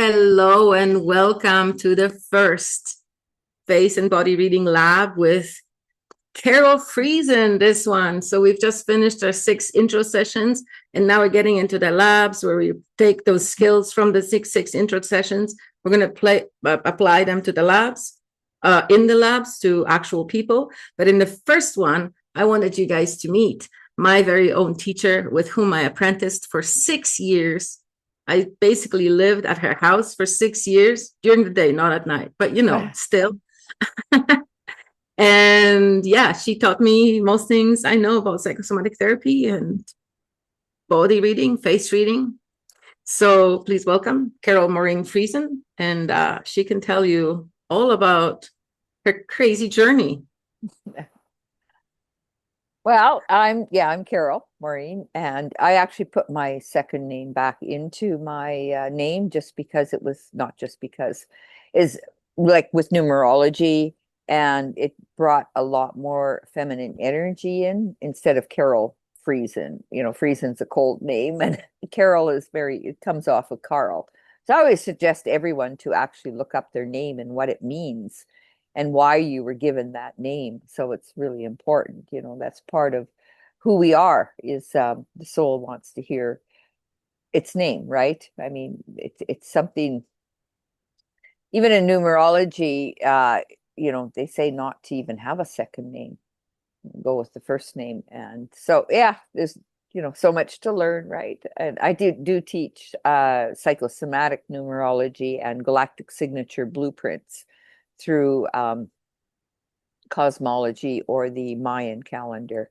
Hello and welcome to the first Face and Body Reading Lab with Carole Friesen, this one. So we've just finished our 6 intro sessions, and now we're getting into the labs where we take those skills from the six intro sessions. We're going to apply them to the labs, in the labs to actual people. But in the first one, I wanted you guys to meet my very own teacher with whom I apprenticed for 6 years. I basically lived at her house for 6 years during the day, not at night, but still. And yeah, she taught me most things I know about psychosomatic therapy and body reading, face reading. So please welcome Carole Maureen Friesen, and she can tell you all about her crazy journey. Well, I'm Carole Maureen, and I actually put my second name back into my name just because it was not just because is like with numerology, and it brought a lot more feminine energy in instead of Carole Friesen. Friesen's a cold name, and Carole is it comes off of Carl. So I always suggest everyone to actually look up their name and what it means and why you were given that name. So it's really important. That's part of who we are is the soul wants to hear its name, right? I mean, it's something, even in numerology, they say not to even have a second name, go with the first name. And so, yeah, there's, so much to learn, right? And I do teach psychosomatic numerology and galactic signature blueprints through cosmology or the Mayan calendar.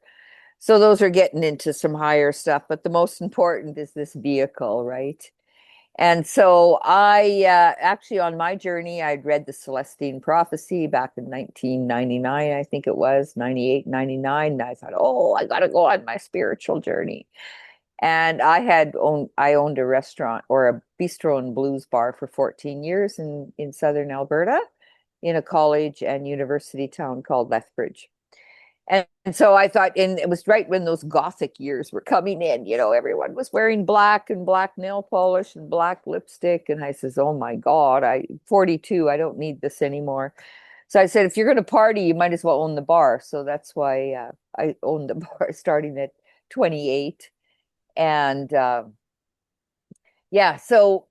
So those are getting into some higher stuff, but the most important is this vehicle, right? And so I actually on my journey, I'd read the Celestine Prophecy back in 1999, I think it was 98, 99. And I thought, oh, I got to go on my spiritual journey. And I owned a restaurant or a bistro and blues bar for 14 years in southern Alberta in a college and university town called Lethbridge. And so I thought, and it was right when those Gothic years were coming in, everyone was wearing black and black nail polish and black lipstick. And I says, oh my God, 42, I don't need this anymore. So I said, if you're going to party, you might as well own the bar. So that's why I owned the bar starting at 28. And yeah, so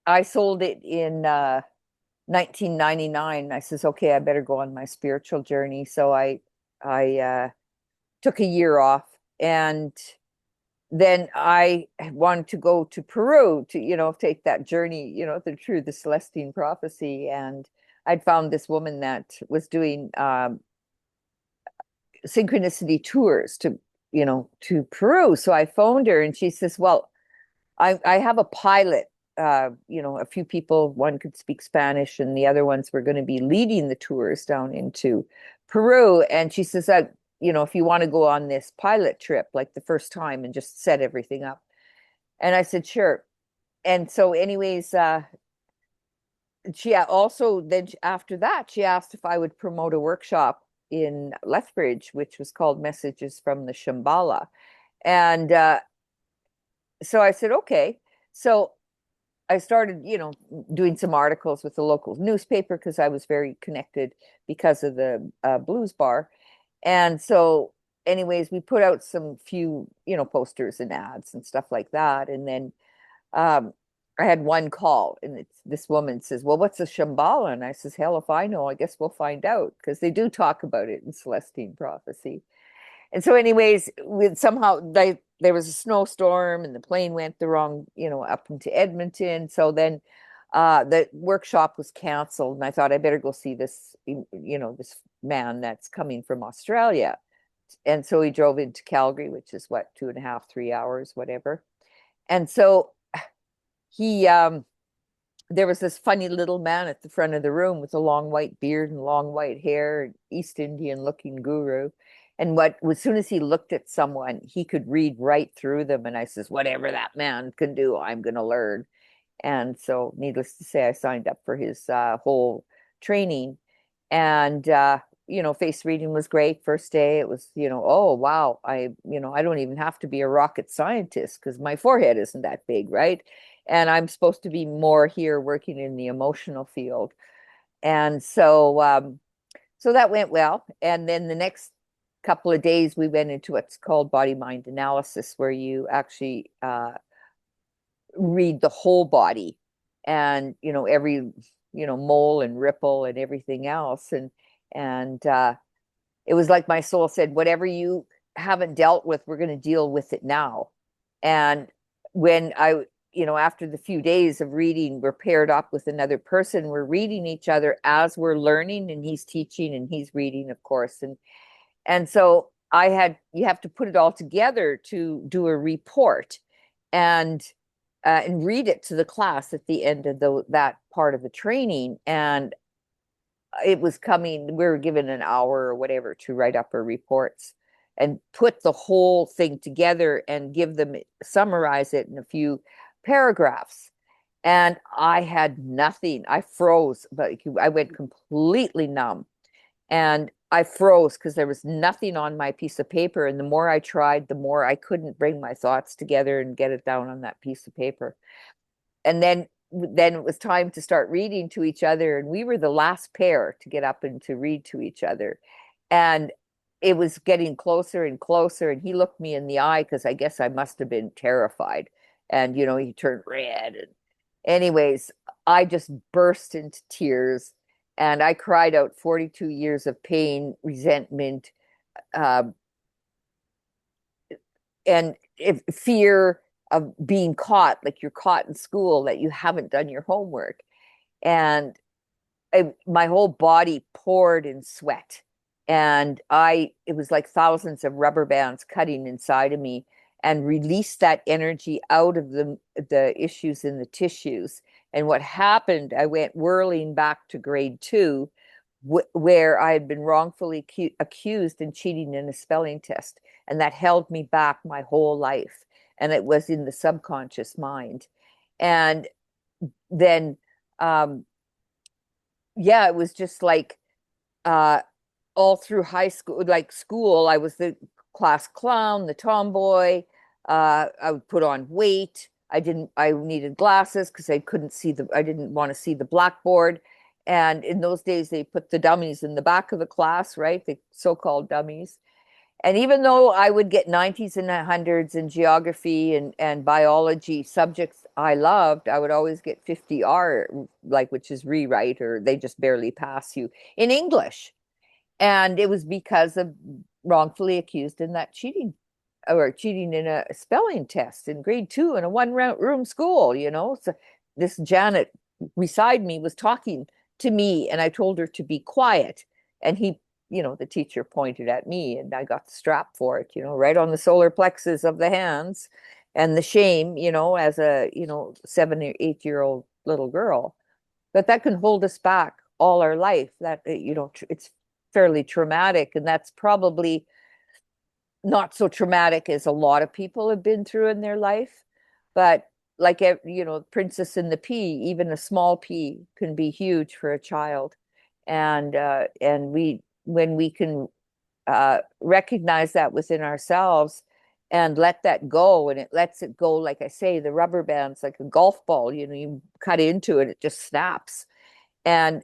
I sold it in 1999. I says, okay, I better go on my spiritual journey. So I took a year off, and then I wanted to go to Peru to, take that journey, through the Celestine Prophecy. And I'd found this woman that was doing synchronicity tours to Peru. So I phoned her, and she says, well, I have a pilot. A few people, one could speak Spanish, and the other ones were going to be leading the tours down into Peru. And she says that, if you want to go on this pilot trip, like the first time, and just set everything up. And I said, sure. And so, anyways, she also then after that, she asked if I would promote a workshop in Lethbridge, which was called Messages from the Shambhala. And so I said, okay. So I started, doing some articles with the local newspaper because I was very connected because of the blues bar. And so, anyways, we put out some few, posters and ads and stuff like that. And then I had one call, and this woman says, well, what's a Shambhala? And I says, hell if I know, I guess we'll find out, because they do talk about it in Celestine Prophecy. And so, anyways, there was a snowstorm, and the plane went the wrong, up into Edmonton. So then the workshop was canceled, and I thought I better go see this, this man that's coming from Australia. And so he drove into Calgary, which is what, 2.5, 3 hours, whatever. And so he there was this funny little man at the front of the room with a long white beard and long white hair, East Indian looking guru. And as soon as he looked at someone, he could read right through them. And I says, whatever that man can do, I'm going to learn. And so, needless to say, I signed up for his whole training. And face reading was great. First day, it was, oh, wow, I don't even have to be a rocket scientist because my forehead isn't that big, right? And I'm supposed to be more here working in the emotional field. And so that went well. And then the next couple of days, we went into what's called body mind analysis, where you actually read the whole body and every mole and ripple and everything else. And it was like my soul said, whatever you haven't dealt with, we're going to deal with it now. And when after the few days of reading, we're paired up with another person, we're reading each other as we're learning, and he's teaching and he's reading, of course. And so you have to put it all together to do a report and read it to the class at the end of that part of the training. And it was coming, we were given an hour or whatever to write up our reports and put the whole thing together and summarize it in a few paragraphs. And I had nothing. I froze, but I went completely numb. And I froze because there was nothing on my piece of paper. And the more I tried, the more I couldn't bring my thoughts together and get it down on that piece of paper. And then it was time to start reading to each other. And we were the last pair to get up and to read to each other. And it was getting closer and closer. And he looked me in the eye because I guess I must have been terrified. And, he turned red. And anyways, I just burst into tears. And I cried out 42 years of pain, resentment, and fear of being caught, like you're caught in school, that you haven't done your homework. And my whole body poured in sweat. And it was like thousands of rubber bands cutting inside of me, and released that energy out of the issues in the tissues. And what happened, I went whirling back to grade 2, where I had been wrongfully accused and cheating in a spelling test. And that held me back my whole life. And it was in the subconscious mind. And then, yeah, it was just like all through high school, like school, I was the class clown, the tomboy. I would put on weight. I needed glasses because I didn't want to see the blackboard. And in those days, they put the dummies in the back of the class, right? The so-called dummies. And even though I would get 90s and 100s in geography and biology subjects I loved, I would always get 50R, which is rewrite, or they just barely pass you in English. And it was because of wrongfully accused in that cheating in a spelling test in grade 2 in a one-room school, So this Janet beside me was talking to me, and I told her to be quiet. And the teacher pointed at me, and I got the strap for it, right on the solar plexus of the hands. And the shame, as a, 7 or 8-year-old little girl. But that can hold us back all our life. That, it's fairly traumatic. And that's probably not so traumatic as a lot of people have been through in their life. But like, Princess and the Pea, even a small pea can be huge for a child. And when we can recognize that within ourselves and let that go, and it lets it go, like I say, the rubber bands, like a golf ball, you cut into it, it just snaps. And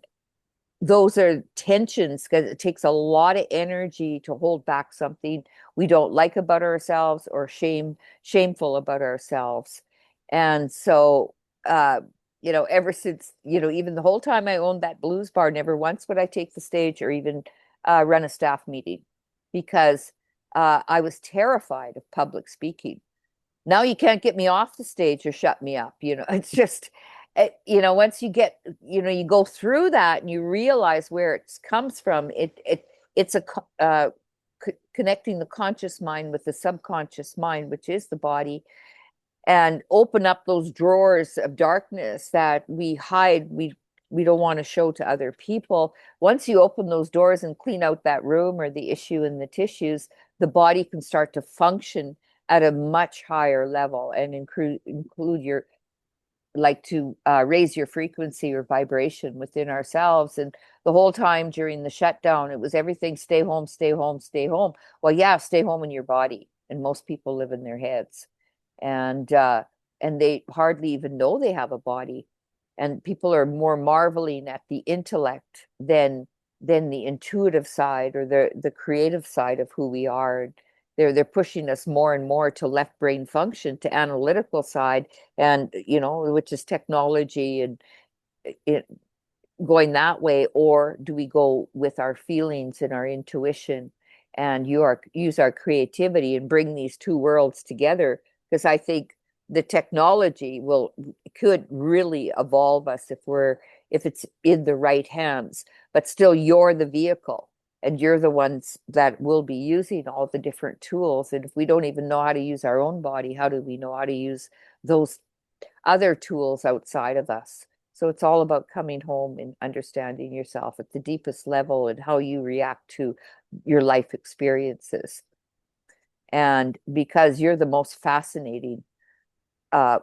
those are tensions because it takes a lot of energy to hold back something we don't like about ourselves or shameful about ourselves. And so, ever since, even the whole time I owned that blues bar, never once would I take the stage or even run a staff meeting because I was terrified of public speaking. Now you can't get me off the stage or shut me up. It's just, once you get, you go through that and you realize where it comes from, it's connecting the conscious mind with the subconscious mind, which is the body, and open up those drawers of darkness that we hide. We don't want to show to other people. Once you open those doors and clean out that room or the issue in the tissues, the body can start to function at a much higher level and include your like to raise your frequency or vibration within ourselves. And the whole time during the shutdown, it was everything, stay home, stay home, stay home. Well, yeah, stay home in your body. And most people live in their heads. And they hardly even know they have a body. And people are more marveling at the intellect than the intuitive side or the creative side of who we are. They're pushing us more and more to left brain function, to analytical side, and which is technology, and it going that way. Or do we go with our feelings and our intuition and use our creativity and bring these two worlds together? Because I think the technology could really evolve us if it's in the right hands, but still you're the vehicle and you're the ones that will be using all the different tools. And if we don't even know how to use our own body, how do we know how to use those other tools outside of us? So it's all about coming home and understanding yourself at the deepest level and how you react to your life experiences. And because you're the most fascinating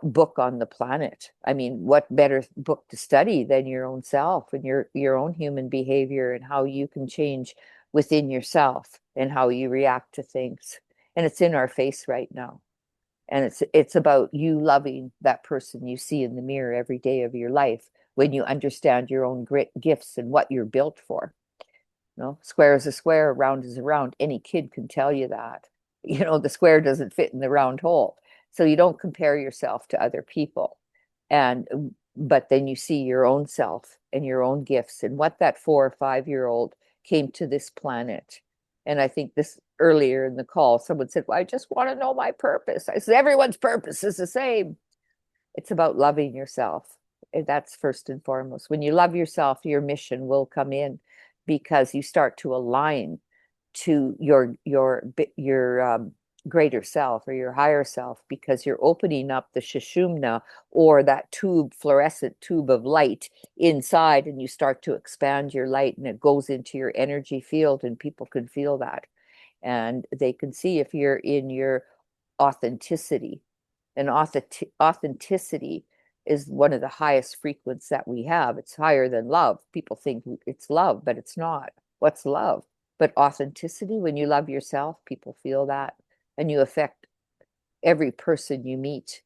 book on the planet. I mean, what better book to study than your own self and your own human behavior and how you can change within yourself and how you react to things. And it's in our face right now. And it's about you loving that person you see in the mirror every day of your life when you understand your own gifts and what you're built for. Square is a square, round is a round. Any kid can tell you that. The square doesn't fit in the round hole. So you don't compare yourself to other people. But then you see your own self and your own gifts and what that 4 or 5-year-old came to this planet. And I think this earlier in the call, someone said, well, I just want to know my purpose. I said, everyone's purpose is the same. It's about loving yourself. And that's first and foremost. When you love yourself, your mission will come in because you start to align to your greater self or your higher self, because you're opening up the Sushumna, or that fluorescent tube of light inside, and you start to expand your light and it goes into your energy field, and people can feel that. And they can see if you're in your authenticity. And authenticity is one of the highest frequencies that we have. It's higher than love. People think it's love, but it's not. What's love? But authenticity, when you love yourself, people feel that. And you affect every person you meet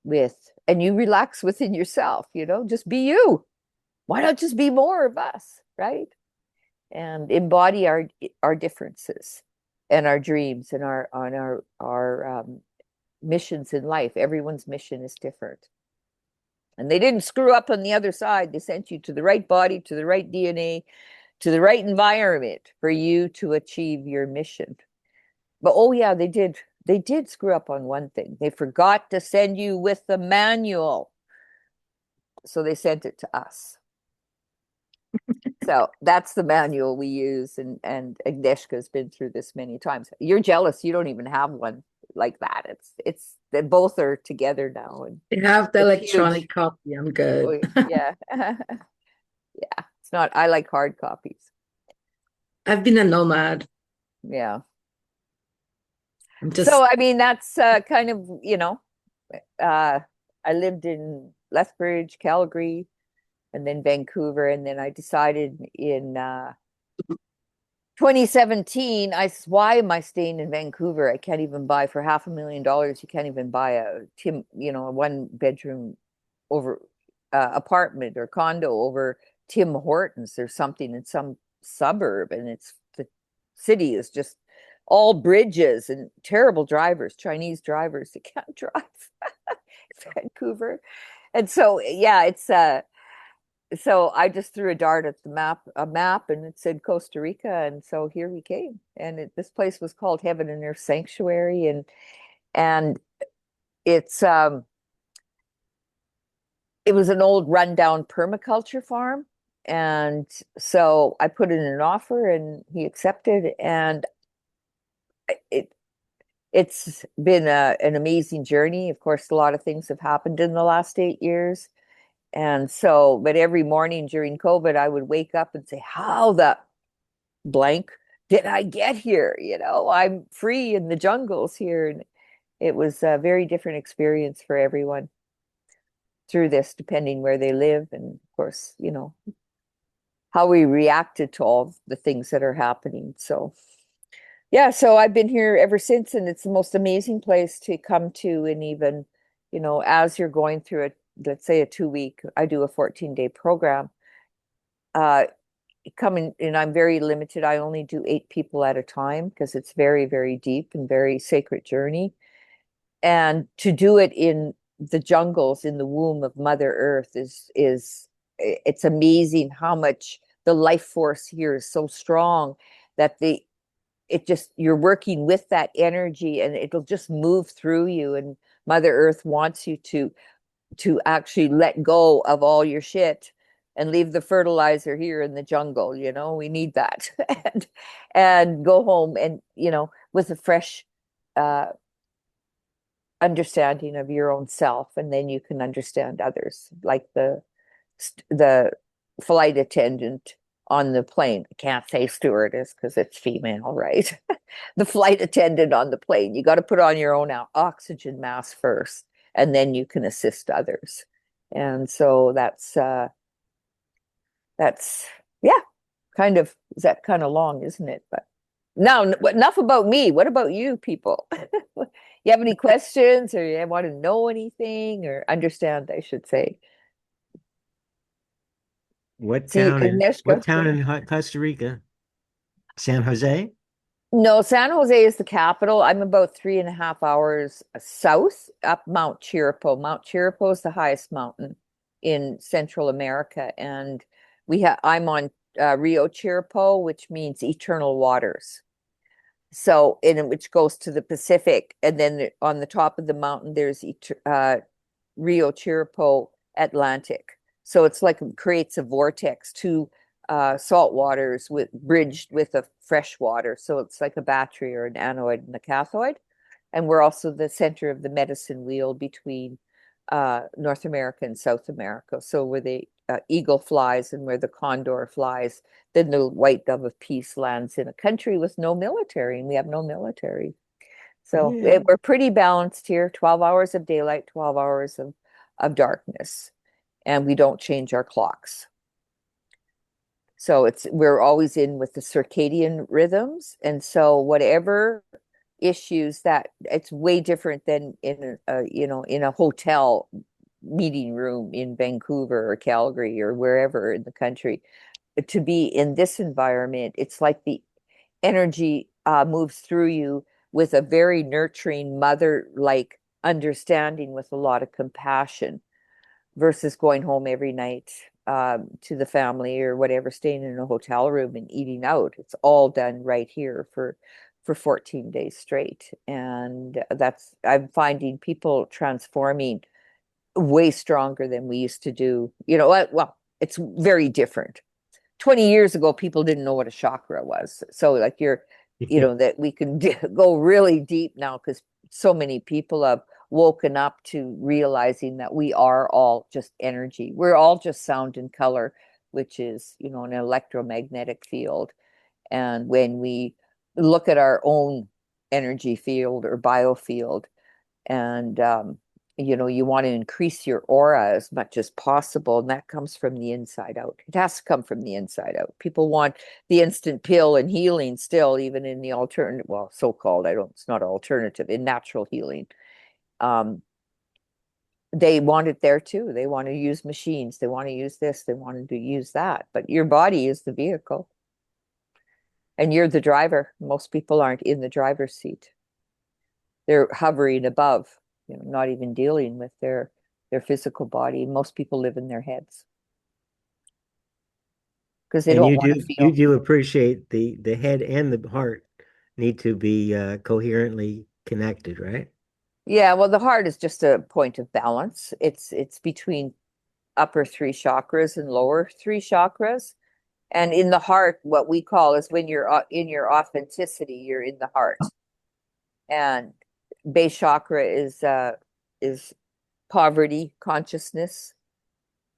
with, and you relax within yourself, just be you. Why not just be more of us, right? And embody our differences and our dreams and our missions in life. Everyone's mission is different. And they didn't screw up on the other side. They sent you to the right body, to the right DNA, to the right environment for you to achieve your mission. But oh yeah, they did screw up on one thing. They forgot to send you with the manual. So they sent it to us. So that's the manual we use. And Agnieszka has been through this many times. You're jealous. You don't even have one like that. It's they both are together now. And You have the it's electronic huge. copy. I'm good. Yeah. Yeah. It's not, I like hard copies. I've been a nomad. Yeah. I'm just So, I mean, that's kind of, I lived in Lethbridge, Calgary, and then Vancouver. And then I decided in 2017, why am I staying in Vancouver? I can't even buy for $500,000. You can't even buy a 1-bedroom over apartment or condo over Tim Hortons. There's something in some suburb, and the city is just all bridges and terrible drivers, Chinese drivers that can't drive. Vancouver. And so, yeah, so I just threw a dart at a map, and it said Costa Rica. And so here we came. And this place was called Heaven and Earth Sanctuary. And it's, it was an old rundown permaculture farm. And so I put in an offer and he accepted. And it's been an amazing journey. Of course, a lot of things have happened in the last 8 years. And so, but every morning during COVID, I would wake up and say, how the blank did I get here? I'm free in the jungles here. And it was a very different experience for everyone. through this, depending where they live, and of course, how we reacted to all the things that are happening. So yeah, so I've been here ever since, and it's the most amazing place to come to. And even, as you're going through it, let's say a 2 week, I do a 14-day program, uh, coming, and I'm very limited. I only do 8 people at a time because it's very, very deep and very sacred journey. And to do it in the jungles, in the womb of Mother Earth is it's amazing how much the life force here is so strong that you're working with that energy, and it'll just move through you. And Mother Earth wants you to actually let go of all your shit and leave the fertilizer here in the jungle. We need that. and go home, and with a fresh uh understanding of your own self, and then you can understand others, like the flight attendant on the plane. I can't say stewardess because it's female, right? The flight attendant on the plane. You got to put on your own oxygen mask first, and then you can assist others. And so that's yeah, is that kind of long, isn't it? But now, enough about me. What about you people? You have any questions, or you want to know anything or understand, I should say? See, What Agnieszka. town in Costa Rica? San Jose? No, San Jose is the capital. I'm about 3.5 hours south up Mount Chirripó. Mount Chirripó is the highest mountain in Central America, and I'm on Rio Chirripó, which means eternal waters. So, which goes to the Pacific, and then on the top of the mountain, there's Rio Chirripó Atlantic. So it's like it creates a vortex, two salt waters bridged with a fresh water. So it's like a battery or an anode and a cathode. And we're also the center of the medicine wheel between North America and South America. So where the eagle flies and where the condor flies, then the white dove of peace lands in a country with no military, and we have no military. So Yeah. we're pretty balanced here. 12 hours of daylight, 12 hours of darkness, and we don't change our clocks. So we're always in with the circadian rhythms, and so whatever issues that it's way different than in a hotel meeting room in Vancouver or Calgary or wherever in the country. To be in this environment, it's like the energy moves through you with a very nurturing mother-like understanding, with a lot of compassion, versus going home every night to the family or whatever, staying in a hotel room and eating out. It's all done right here for 14 days straight. And I'm finding people transforming way stronger than we used to do. Well, it's very different. 20 years ago, people didn't know what a chakra was. So like that we can go really deep now, because so many people have woken up to realizing that we are all just energy. We're all just sound and color, which is, an electromagnetic field. And when we look at our own energy field or biofield, and you want to increase your aura as much as possible, and that comes from the inside out. It has to come from the inside out. People want the instant pill and healing still, even in the alternative, well, so-called, it's not alternative, in natural healing. They want it there too. They want to use machines. They want to use this. They want to use that. But your body is the vehicle, and you're the driver. Most people aren't in the driver's seat. They're hovering above, not even dealing with their physical body. Most people live in their heads because they And don't you want do to you feel. do appreciate the head and the heart need to be coherently connected, right? Yeah, well, the heart is just a point of balance. It's between upper three chakras and lower three chakras. And in the heart, what we call is when you're in your authenticity, you're in the heart. And base chakra is poverty consciousness.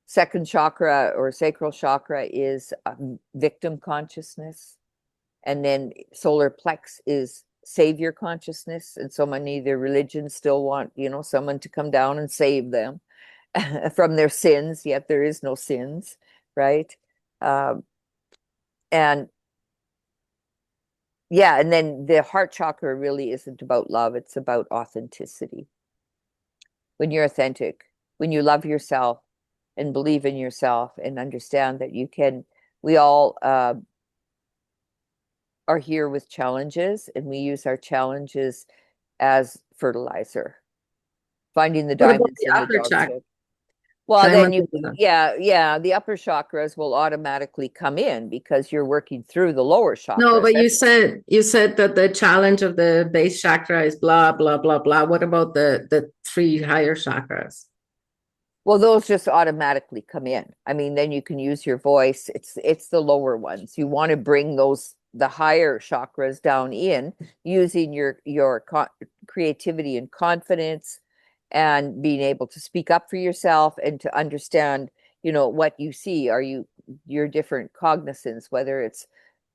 Second chakra or sacral chakra is victim consciousness. And then solar plex is savior consciousness. And so many of the religions still want, someone to come down and save them. from their sins, yet there is no sins, right? And yeah, and then the heart chakra really isn't about love, it's about authenticity. When you're authentic, when you love yourself and believe in yourself and understand that you can, we all are here with challenges, and we use our challenges as fertilizer, finding the What about diamonds the in the upper dog's chakra? foot. Well, then Diamond you, in the rough. yeah, the upper chakras will automatically come in because you're working through the lower No, chakras. but you said that the challenge of the base chakra is blah blah blah blah. What about the three higher chakras? Well, those just automatically come in. I mean, then you can use your voice. It's the lower ones. You want to bring the higher chakras down in using your creativity and confidence, and being able to speak up for yourself and to understand, what you see. Are your different cognizance, whether it's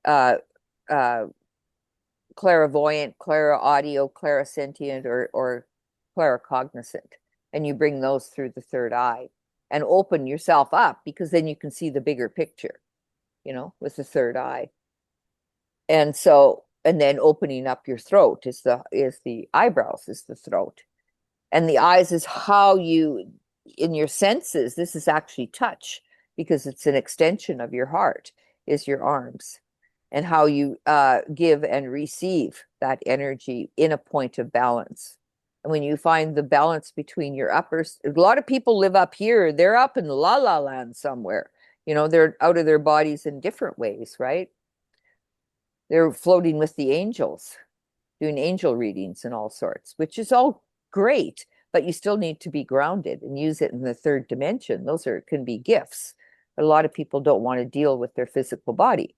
uh uh clairvoyant, clairaudio, clairsentient, or claircognizant, and you bring those through the third eye and open yourself up, because then you can see the bigger picture, with the third eye. And so, and then opening up your throat is the eyebrows, is the throat, and the eyes is how you, in your senses, this is actually touch, because it's an extension of your heart, is your arms, and how you give and receive that energy in a point of balance. And when you find the balance between your uppers, a lot of people live up here, they're up in la la land somewhere. They're out of their bodies in different ways, right? They're floating with the angels, doing angel readings and all sorts, which is all great, but you still need to be grounded and use it in the third dimension. Those can be gifts. But a lot of people don't want to deal with their physical body.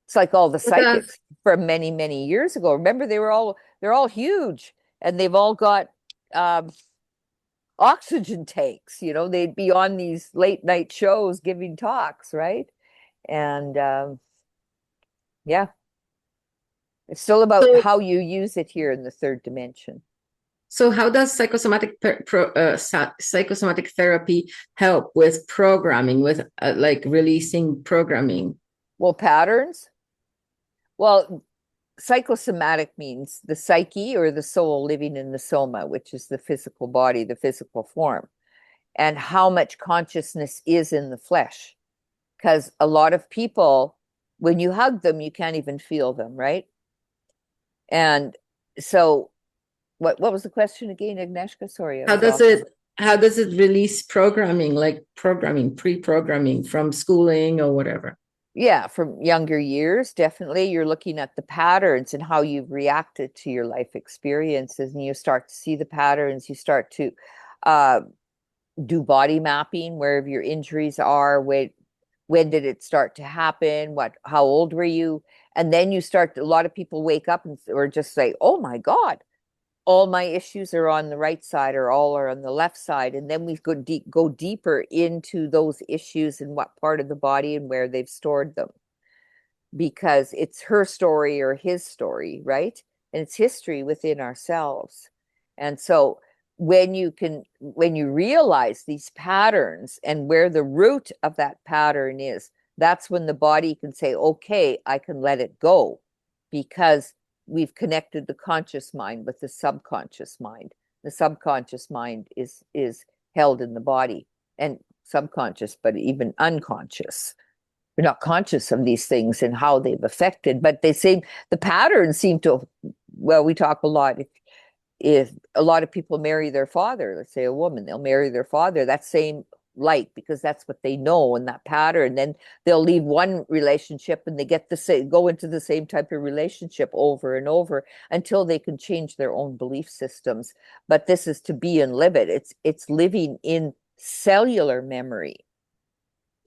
It's like all the But that's psychics from many, many years ago. Remember, they're all huge, and they've all got um, oxygen tanks. They'd be on these late night shows giving talks, right? And yeah, it's still about so. how you use it here in the third dimension. So how does psychosomatic therapy help with programming, with like releasing programming? Well, patterns. Well, psychosomatic means the psyche or the soul living in the soma, which is the physical body, the physical form, and how much consciousness is in the flesh. Because a lot of people, when you hug them, you can't even feel them, right? And so, what was the question again, Agnieszka? Sorry, I How was does off. it release programming, like programming, pre-programming from schooling or whatever? Yeah, from younger years, definitely. You're looking at the patterns and how you've reacted to your life experiences, and you start to see the patterns. You start to uh, do body mapping, wherever your injuries are, when did it start to happen, how old were you? And then a lot of people wake up or just say, oh my God, all my issues are on the right side, or all are on the left side. And then we go deeper into those issues and what part of the body and where they've stored them, because it's her story or his story, right? And it's history within ourselves. And so when you realize these patterns and where the root of that pattern is, that's when the body can say, okay, I can let it go, because we've connected the conscious mind with the subconscious mind. The subconscious mind is held in the body, and subconscious, but even unconscious. We're not conscious of these things and how they've affected, but the patterns seem to, well, we talk a lot. If a lot of people marry their father, let's say a woman, they'll marry their father, that same light, because that's what they know in that pattern. Then they'll leave one relationship and they go into the same type of relationship over and over until they can change their own belief systems. But this is to be and live it. It's living in cellular memory,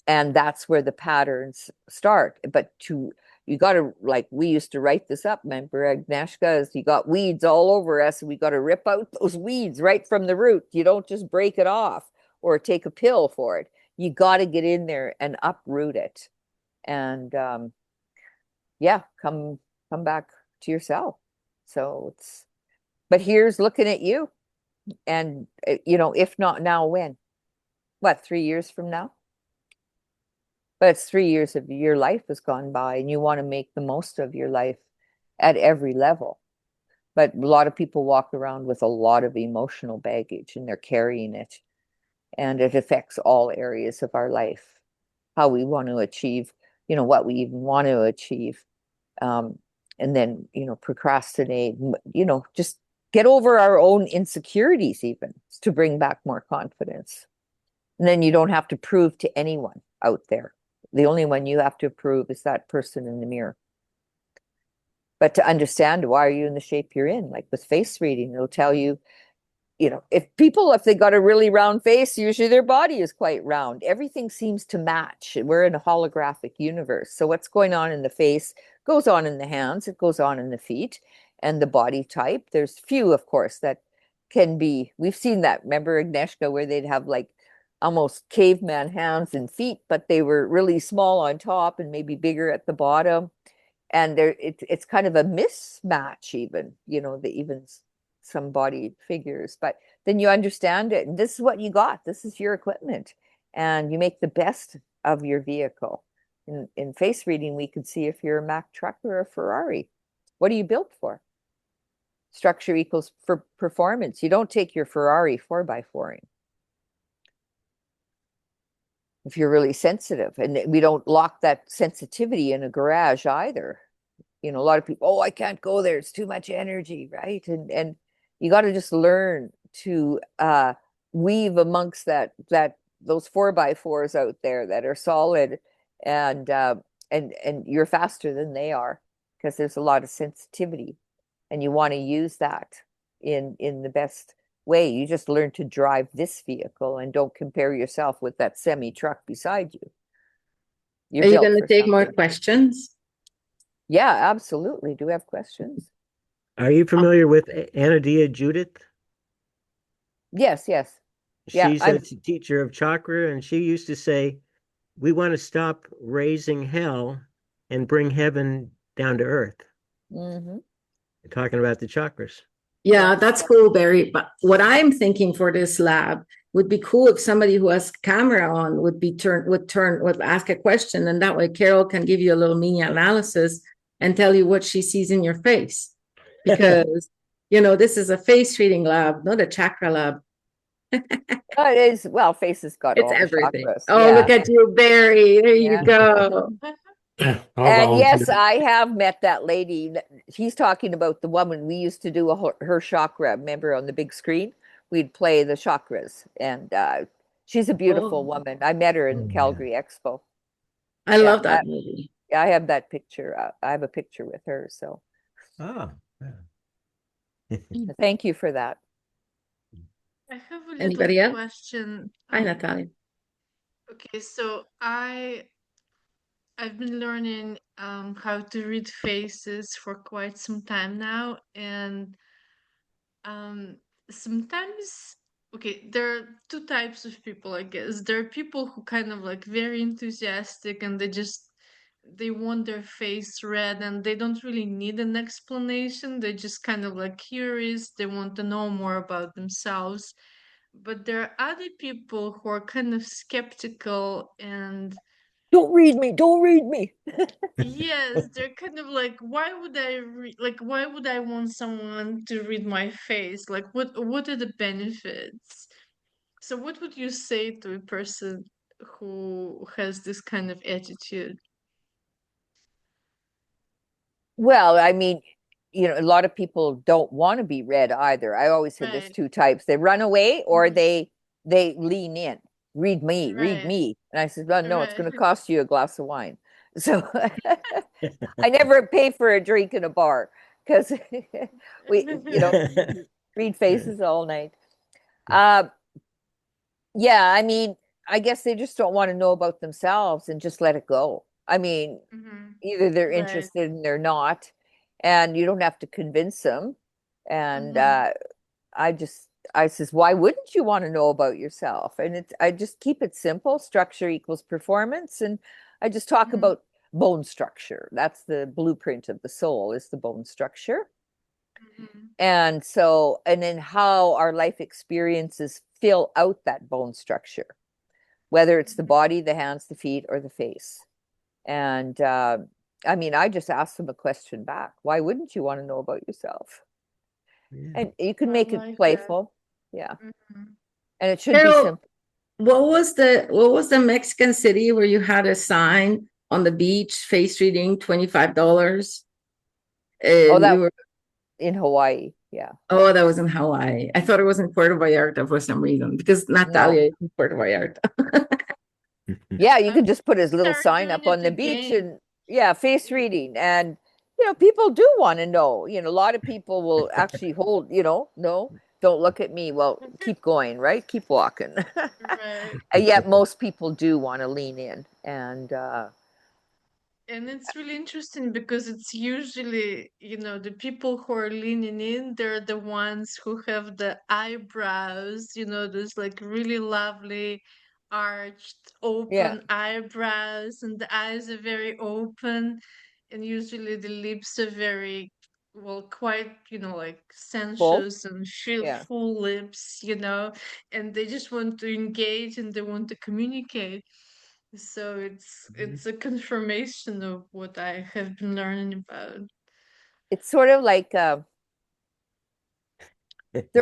and that's where the patterns start. But you got to, like, we used to write this up, remember, Agnieszka, is you got weeds all over us, and we got to rip out those weeds right from the root. You don't just break it off or take a pill for it. You got to get in there and uproot it, and yeah, come back to yourself. So but here's looking at you, and if not now, when? what, 3 years from now? But it's 3 years of your life has gone by, and you want to make the most of your life at every level. But a lot of people walk around with a lot of emotional baggage, and they're carrying it. And it affects all areas of our life, how we want to achieve, what we even want to achieve. And then, procrastinate, just get over our own insecurities even to bring back more confidence. And then you don't have to prove to anyone out there. The only one you have to prove is that person in the mirror. But to understand, why are you in the shape you're in? Like with face reading, it'll tell you, if they got a really round face, usually their body is quite round. Everything seems to match. We're in a holographic universe. So what's going on in the face goes on in the hands, it goes on in the feet, and the body type. There's few, of course, that can be, we've seen that. Remember, Agnieszka, where they'd have like almost caveman hands and feet, but they were really small on top and maybe bigger at the bottom. And it's kind of a mismatch even, even some body figures, but then you understand it, and this is what you got. This is your equipment, and you make the best of your vehicle. In face reading, we could see if you're a Mack truck or a Ferrari. What are you built for? Structure equals for performance. You don't take your Ferrari 4x4ing. If you're really sensitive, and we don't lock that sensitivity in a garage either. A lot of people, I can't go there, it's too much energy, right? And you got to just learn to weave amongst those 4x4s out there that are solid, and you're faster than they are, because there's a lot of sensitivity, and you want to use that in the best way. You just learn to drive this vehicle, and don't compare yourself with that semi truck beside you. Are you going to take more questions? Yeah, absolutely. Do we have questions? Are you familiar with Anadia Judith? Yes. She's a teacher of chakra, and she used to say, we want to stop raising hell and bring heaven down to earth. Mm-hmm. Talking about the chakras. Yeah, that's cool, Barry. But what I'm thinking for this lab would be cool if somebody who has camera on would ask a question, and that way Carole can give you a little mini analysis and tell you what she sees in your face. Because, this is a face reading lab, not a chakra lab. It is, well, face has got all everything. The chakras. Oh, yeah. Look at you, Barry. There you go. And yes, I have met that lady. He's talking about the woman we used to do her chakra. Remember, on the big screen, we'd play the chakras, and she's a beautiful woman. I met her in Calgary Expo. I love that movie. Yeah, I have that picture. I have a picture with her. So, thank you for that. I have a Anybody little else? question. Hi, Natalia. Okay, so I've been learning how to read faces for quite some time now, and sometimes, okay, there are two types of people, I guess. There are people who kind of like very enthusiastic, and they want their face read, and they don't really need an explanation. They just kind of like curious. They want to know more about themselves. But there are other people who are kind of skeptical, and don't read me. yes, they're kind of like, why would why would I want someone to read my face? Like, what are the benefits? So what would you say to a person who has this kind of attitude? Well, I mean, a lot of people don't want to be read either. I always said there's two types. They run away, or they lean in. Read me. And I said, well, no, it's going to cost you a glass of wine. So I never pay for a drink in a bar, because we read faces all night. Yeah, I mean, I guess they just don't want to know about themselves and just let it go. I mean, either they're interested and they're not, and you don't have to convince them. And I says, why wouldn't you want to know about yourself? And I just keep it simple. Structure equals performance. And I just talk about bone structure. That's the blueprint of the soul, is the bone structure. And then how our life experiences fill out that bone structure. whether it's the body, the hands, the feet, or the face. And I mean, I just asked them a question back. Why wouldn't you want to know about yourself? Yeah. And you can I make like it that. playful. Yeah. Mhm. And it should be Carol, simple. what was the Mexican city where you had a sign on the beach, face reading, $25? Oh, And that you were in Hawaii. Yeah. Oh, that was in Hawaii. I thought it was in Puerto Vallarta for some reason because No. Natalia is in Puerto Vallarta. Yeah, you I'm could just put his little start sign doing up on it the beach again. and yeah, face reading. And people do want to know. A lot of people will actually hold, no, don't look at me. Well, keep going, right? Keep walking. Right. And yet most people do want to lean in. And And it's really interesting because it's usually, the people who are leaning in, they're the ones who have the eyebrows, those like really lovely arched, yeah, open eyebrows, and the eyes are very open. And usually the lips are very, well, quite, like full. sensuous and feel Yeah. full lips, and they just want to engage and they want to communicate. So it's a confirmation of what I have been learning about. It's sort of like they're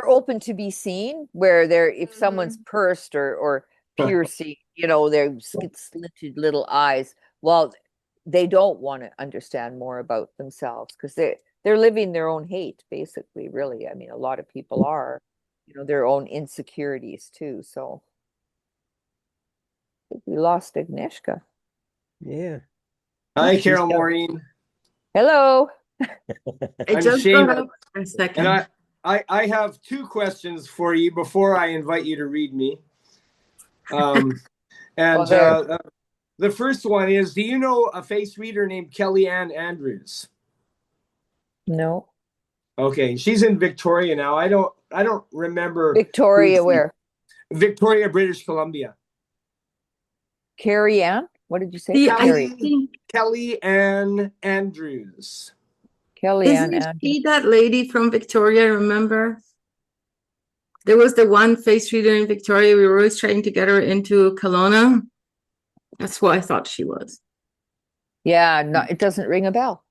open to be seen, where if someone's Mhm. pursed or piercing, their slit little eyes, well, they don't want to understand more about themselves because they're living their own hate, basically, really. I mean, a lot of people are, their own insecurities too. So I think we lost Agnieszka. Yeah. Hi, She's Carole got- Maureen. Hello. I I'm just Shane, got up for a second. and I have two questions for you before I invite you to read me. And there. the first one is, do you know a face reader named Kellyanne Andrews? No. Okay, she's in Victoria now. I don't remember Victoria, where? Victoria, British Columbia. Carrie Ann? What did you say? See, I Carrie. think, Kellyanne Andrews. Kellyanne isn't Andrews. she that lady from Victoria, remember? There was the one face reader in Victoria. We were always trying to get her into Kelowna. That's what I thought she was. Yeah, no, it doesn't ring a bell.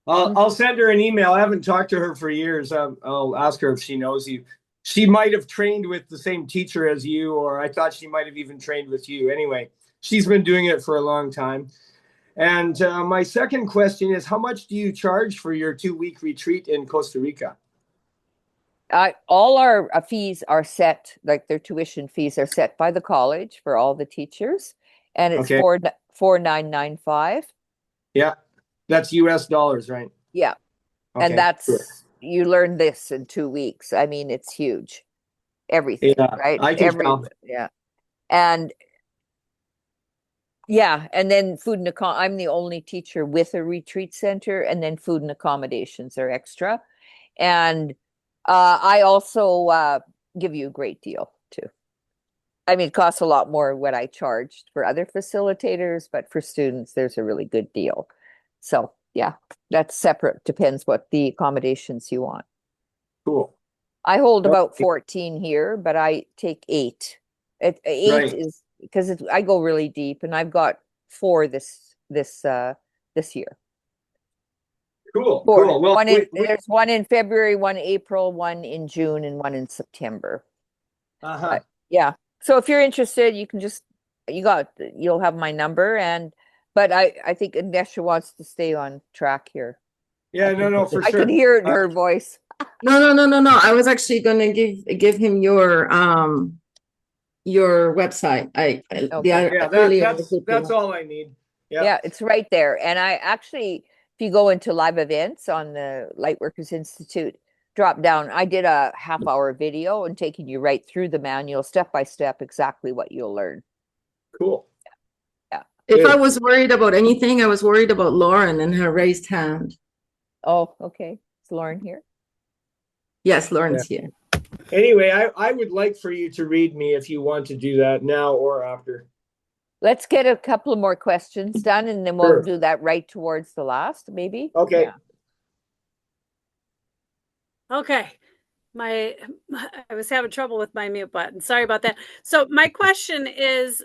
I'll send her an email. I haven't talked to her for years. I'll ask her if she knows you. She might have trained with the same teacher as you, or I thought she might have even trained with you. Anyway, she's been doing it for a long time. And my second question is, how much do you charge for your 2-week retreat in Costa Rica? All our fees are set, like their tuition fees are set by the college for all the teachers, and it's Okay. $4,995. Yeah, that's US dollars, right? Yeah, Okay. and that's you learn this in 2 weeks. I mean, it's huge. Everything, Yeah, right? I can tell. Yeah, and yeah, and then food and I'm the only teacher with a retreat center, and then food and accommodations are extra, and I also give you a great deal too. I mean, it costs a lot more what I charged for other facilitators, but for students, there's a really good deal. So yeah, that's separate. Depends what the accommodations you want. Cool. I hold about 14 here, but I take 8. Eight Right. is because I go really deep, and I've got 4 this year. Cool. 4. Cool. Well, There's one in February, one in April, one in June, and one in September. uh-huh. Yeah. So if you're interested, you can you'll have my number, but I think Agnieszka wants to stay on track here. Yeah, no, for I sure. can hear it in her voice. No. I was actually going to give him your website. Okay. Yeah, that's all I need. Yeah. Yeah, it's right there. And I actually, if you go into live events on the Lightworkers Institute, drop down. I did a half-hour video and taking you right through the manual, step by step, exactly what you'll learn. Cool. Yeah. If Good. I was worried about anything, I was worried about Lauren and her raised hand. Oh, okay. Is Lauren here? Yes, Lauren's here. Anyway, I would like for you to read me if you want to do that now or after. Let's get a couple of more questions done, and then we'll Sure. do that right towards the last, maybe. Okay. Yeah. Okay. I was having trouble with my mute button. Sorry about that. So my question is,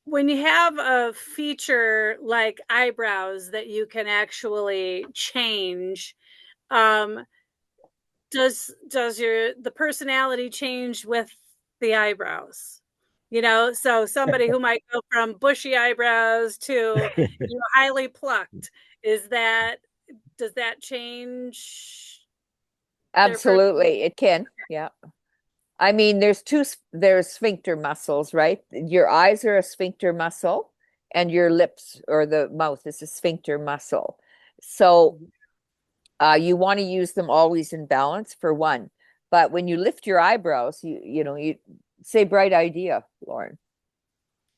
when you have a feature like eyebrows that you can actually change, does the personality change with the eyebrows? You know, so somebody who might go from bushy eyebrows to highly plucked, does that change? Absolutely, it can. Yeah. I mean, there's sphincter muscles, right? Your eyes are a sphincter muscle, and your lips or the mouth is a sphincter muscle. So you want to use them always in balance for one. But when you lift your eyebrows, you say bright idea, Lauren.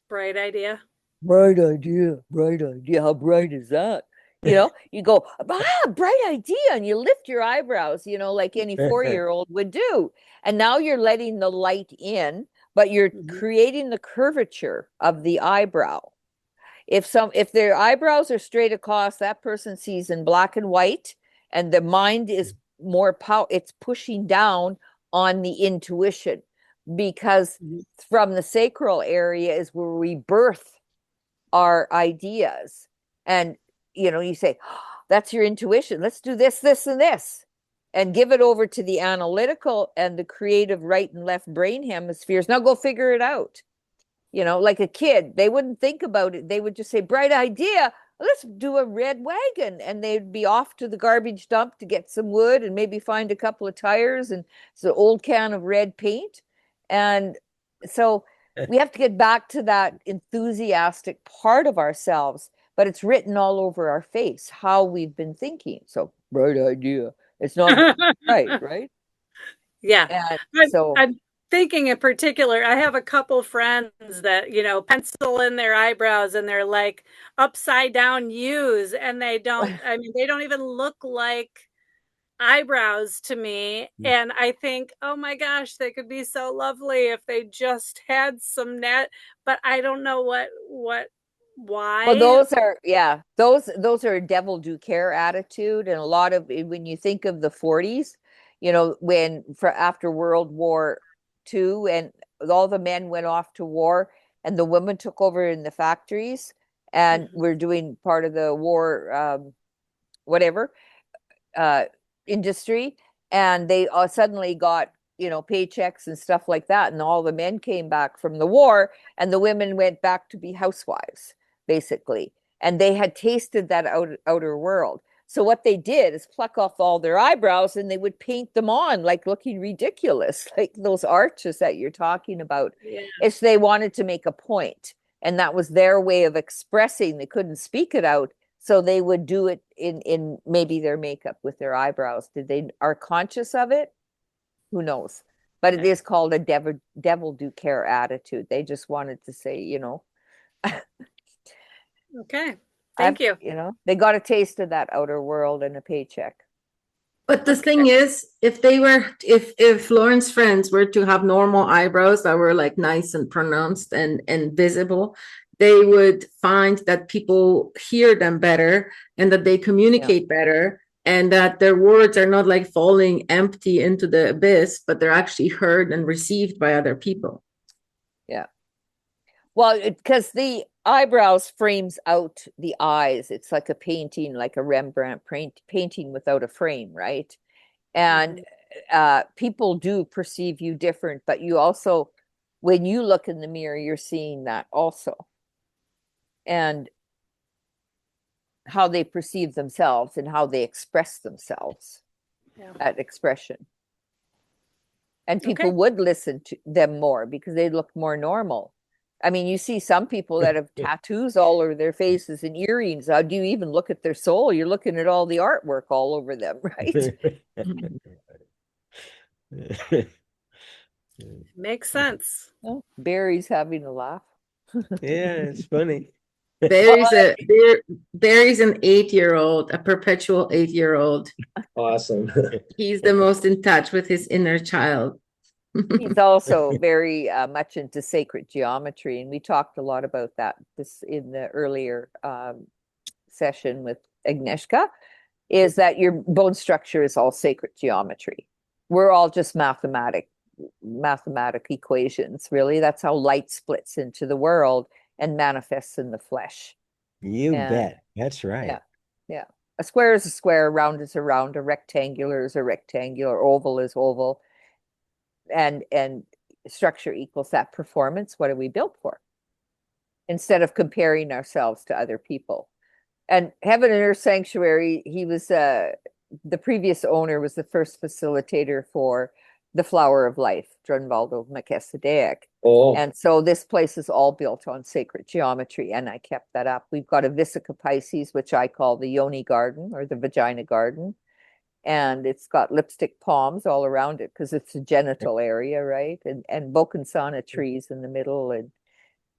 Bright idea. Bright idea, bright idea. How bright is that? You go, bright idea, and you lift your eyebrows, like any 4-year-old would do. And now you're letting the light in, but you're creating the curvature of the eyebrow. If their eyebrows are straight across, that person sees in black and white, and the mind is more it's pushing down on the intuition, because from the sacral area is where we birth our ideas. And you say, that's your intuition, let's do this, this, and this, and give it over to the analytical and the creative right and left brain hemispheres. Now go figure it out. Like a kid, they wouldn't think about it. They would just say, bright idea, let's do a red wagon. And they'd be off to the garbage dump to get some wood and maybe find a couple of tires and an old can of red paint. And so we have to get back to that enthusiastic part of ourselves, but it's written all over our face, how we've been thinking. So bright idea. It's not right? Yeah. And so I'm thinking in particular, I have a couple friends that, pencil in their eyebrows and they're like upside down U's, and they don't even look like eyebrows to me. And I think, oh my gosh, they could be so lovely if they just had some net, but I don't know why. Well, those are a devil do care attitude. And a lot of, when you think of the 40s, after World War II, and all the men went off to war and the women took over in the factories and were doing part of the war, industry, and they suddenly got paychecks and stuff like that, and all the men came back from the war and the women went back to be housewives, basically, and they had tasted that outer world. So what they did is pluck off all their eyebrows and they would paint them on, like looking ridiculous, like those arches that you're talking about. If they wanted to make a point, and that was their way of expressing, they couldn't speak it out, so they would do it in maybe their makeup with their eyebrows. Did they are conscious of it? Who knows? But it is called a devil do care attitude. They just wanted to say, Okay. Thank you. They got a taste of that outer world and a paycheck. But the thing is, if Lauren's friends were to have normal eyebrows that were like nice and pronounced and visible, they would find that people hear them better and that they communicate better, and that their words are not like falling empty into the abyss, but they're actually heard and received by other people. Yeah. Well, because the eyebrows frames out the eyes. It's like a painting, like a Rembrandt painting without a frame, right? And people do perceive you different, but you also, when you look in the mirror, you're seeing that also. And how they perceive themselves and how they express themselves, that expression. And people would listen to them more because they look more normal. I mean, you see some people that have tattoos all over their faces and earrings. How do you even look at their soul? You're looking at all the artwork all over them, right? Makes sense. Oh, Barry's having a laugh. Yeah, it's funny. Barry's an 8-year-old, a perpetual 8-year-old. Awesome. He's the most in touch with his inner child. He's also very much into sacred geometry, and we talked a lot about that in the earlier session with Agnieszka. is that your bone structure is all sacred geometry. We're all just mathematic equations, really. That's how light splits into the world and manifests in the flesh. You bet. That's right. Yeah. Yeah. A square is a square, a round is a round, a rectangular is a rectangular, oval is oval. And structure equals that performance. What are we built for? Instead of comparing ourselves to other people. And Heaven and Earth Sanctuary, he was the previous owner was the first facilitator for the Flower of Life, Drunvaldo Melchizedek. Oh. And so this place is all built on sacred geometry, and I kept that up. We've got a Vesica Pisces, which I call the Yoni Garden or the Vagina Garden. And it's got lipstick palms all around it because it's a genital area, right? And Bokansana trees in the middle. And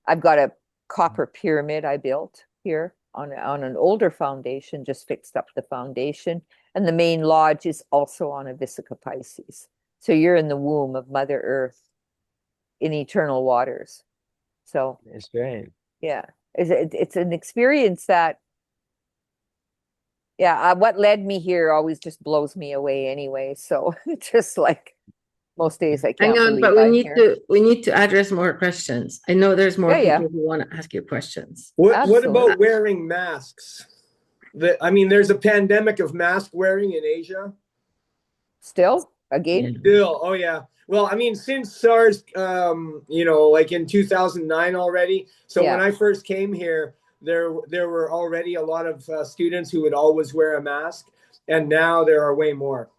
I've got a copper pyramid I built here on an older foundation, just fixed up the foundation. And the main lodge is also on a Vesica Pisces. So you're in the womb of Mother Earth in eternal waters. So that's great. Yeah, it's an experience that, yeah, what led me here always just blows me away anyway. So just like most days I can't Hang on, believe but I'm here. we need to address more questions. I know there's more Yeah, people who want to ask you questions. What Absolutely. about wearing masks? I mean, there's a pandemic of mask wearing in Asia. Still, again? Still, oh yeah. Well, I mean, since SARS, like in 2009 already. So Yeah. when I first came here, there were already a lot of students who would always wear a mask, and now there are way more.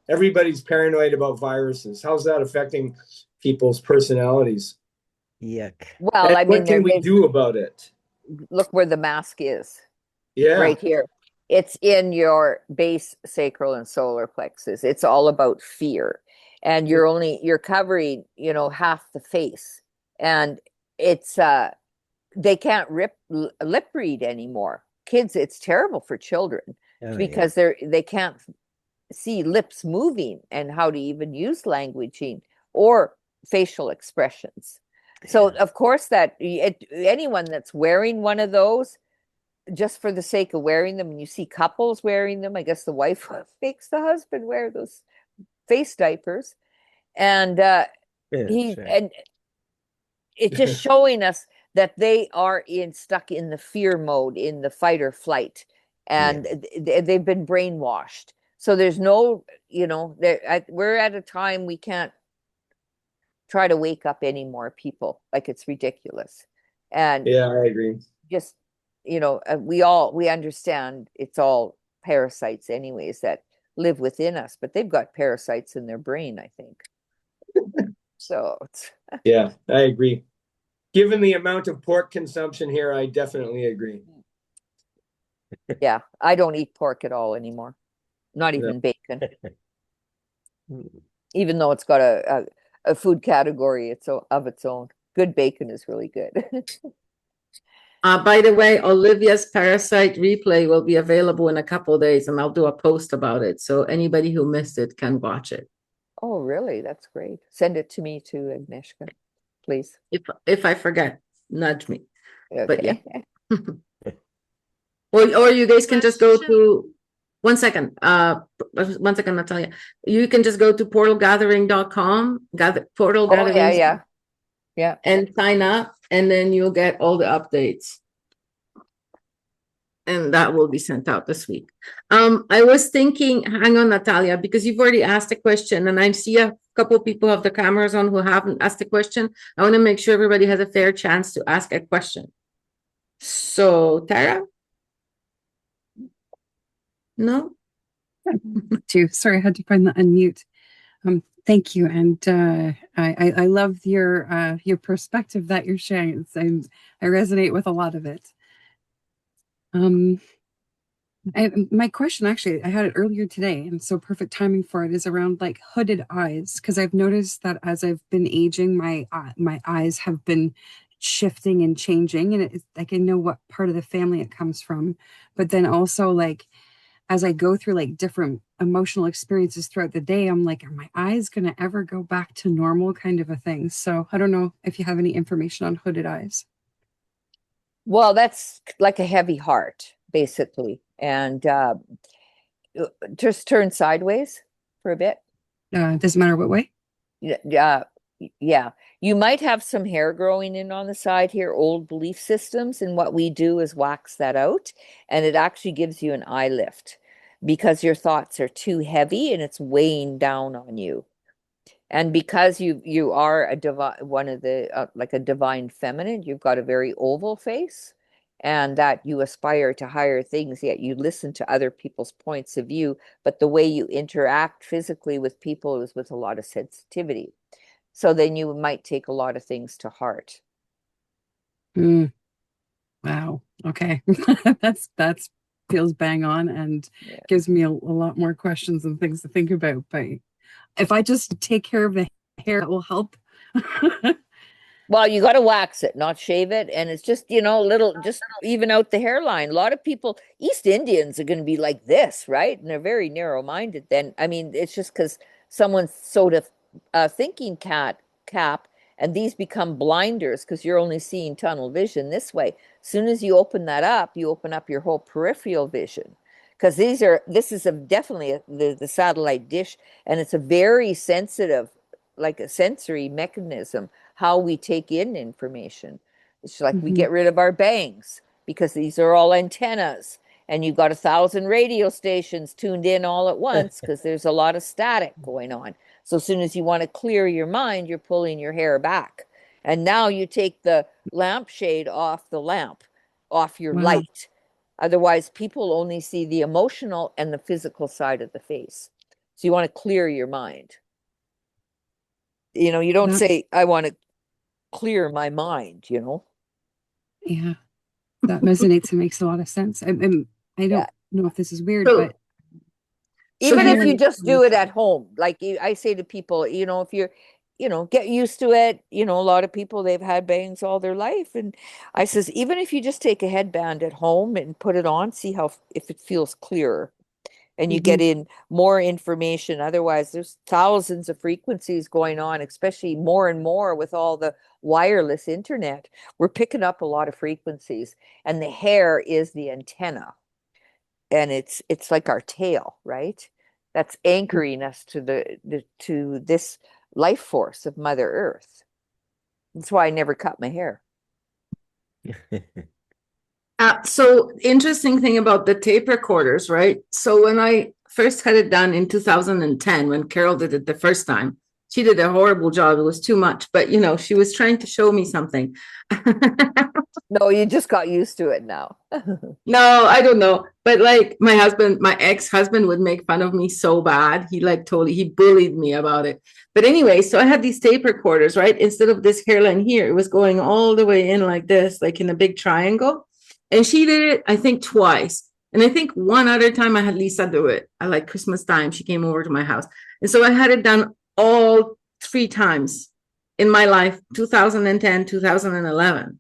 Everybody's paranoid about viruses. How's that affecting people's personalities? Yuck. Well, And I mean, what can we do about it? look where the mask is. Yeah. Right here. It's in your base sacral and solar plexus. It's all about fear. And you're covering, half the face. And it's they can't lip read anymore. Kids, it's terrible for children because they can't see lips moving and how to even use languaging or facial expressions. So of course that anyone that's wearing one of those just for the sake of wearing them, and you see couples wearing them, I guess the wife makes the husband wear those face diapers, and and it's just showing us that they are stuck in the fear mode, in the fight or flight, and they've been brainwashed. So there's no, we're at a time we can't try to wake up any more people. Like, it's ridiculous. And yeah, I agree. Just, we understand it's all parasites anyways that live within us, but they've got parasites in their brain, I think. So yeah, I agree. Given the amount of pork consumption here, I definitely agree. Yeah, I don't eat pork at all anymore. Not even bacon. Even though it's got a food category of its own. Good bacon is really good. By the way, Olivia's Parasite replay will be available in a couple of days, and I'll do a post about it. So anybody who missed it can watch it. Oh, really? That's great. Send it to me too, Agnieszka, please. If I forget, nudge me. Okay. But yeah. or you guys can just go to 1 second. 1 second, Natalia. You can just go to portalgathering.com, portal gathering. Yeah. And sign up, and then you'll get all the updates. And that will be sent out this week. I was thinking, hang on, Natalia, because you've already asked a question, and I see a couple of people have the cameras on who haven't asked a question. I want to make sure everybody has a fair chance to ask a question. So, Tara? No? Sorry, I had to find the unmute. Thank you, and I love your perspective that you're sharing. I resonate with a lot of it. My question, actually, I had it earlier today, and so perfect timing for it, is around like hooded eyes, because I've noticed that as I've been aging, my eyes have been shifting and changing, and it's like I know what part of the family it comes from, but then also like as I go through like different emotional experiences throughout the day, I'm like, are my eyes going to ever go back to normal, kind of a thing? So I don't know if you have any information on hooded eyes. Well, that's like a heavy heart, basically. And Just turn sideways for a bit. Doesn't matter what way. Yeah, you might have some hair growing in on the side here, old belief systems, and what we do is wax that out, and it actually gives you an eye lift because your thoughts are too heavy and it's weighing down on you. And because you are a one of the like a divine feminine, you've got a very oval face, and that you aspire to higher things, yet you listen to other people's points of view, but the way you interact physically with people is with a lot of sensitivity. So then you might take a lot of things to heart. Wow. Okay. that's feels bang on and gives me a lot more questions and things to think about. But if I just take care of the hair, that will help. Well, you got to wax it, not shave it. And it's just, just even out the hairline. A lot of people, East Indians are going to be like this, right? And they're very narrow-minded then. I mean, it's just because someone's sort of thinking cap, and these become blinders because you're only seeing tunnel vision this way. As soon as you open that up, you open up your whole peripheral vision. Because this is definitely the satellite dish, and it's a very sensitive, like a sensory mechanism, how we take in information. It's like we get rid of our bangs because these are all antennas, and you've got 1,000 radio stations tuned in all at once because there's a lot of static going on. So as soon as you want to clear your mind, you're pulling your hair back. And now you take the lampshade off the lamp, off your light. Otherwise, people only see the emotional and the physical side of the face. So you want to clear your mind. You don't say, I want to clear my mind, Yeah, that resonates and makes a lot of sense. I don't know if this is weird, but even if you just do it at home, like I say to people, if you're, get used to it. A lot of people, they've had bangs all their life. And I says, even if you just take a headband at home and put it on, see if it feels clearer and you get in more information. Otherwise, there's thousands of frequencies going on, especially more and more with all the wireless internet. We're picking up a lot of frequencies, and the hair is the antenna. And it's like our tail, right? That's anchoring us to this life force of Mother Earth. That's why I never cut my hair. So interesting thing about the tape recorders, right? So when I first had it done in 2010, when Carole did it the first time, she did a horrible job. It was too much, but she was trying to show me something. No, you just got used to it now. No, I don't know. But like my ex-husband would make fun of me so bad. He bullied me about it. But anyway, so I had these tape recorders, right? Instead of this hairline here, it was going all the way in like this, like in a big triangle. And she did it, I think, twice. And I think one other time I had Lisa do it. I like Christmas time. She came over to my house. And so I had it done all 3 times in my life, 2010, 2011.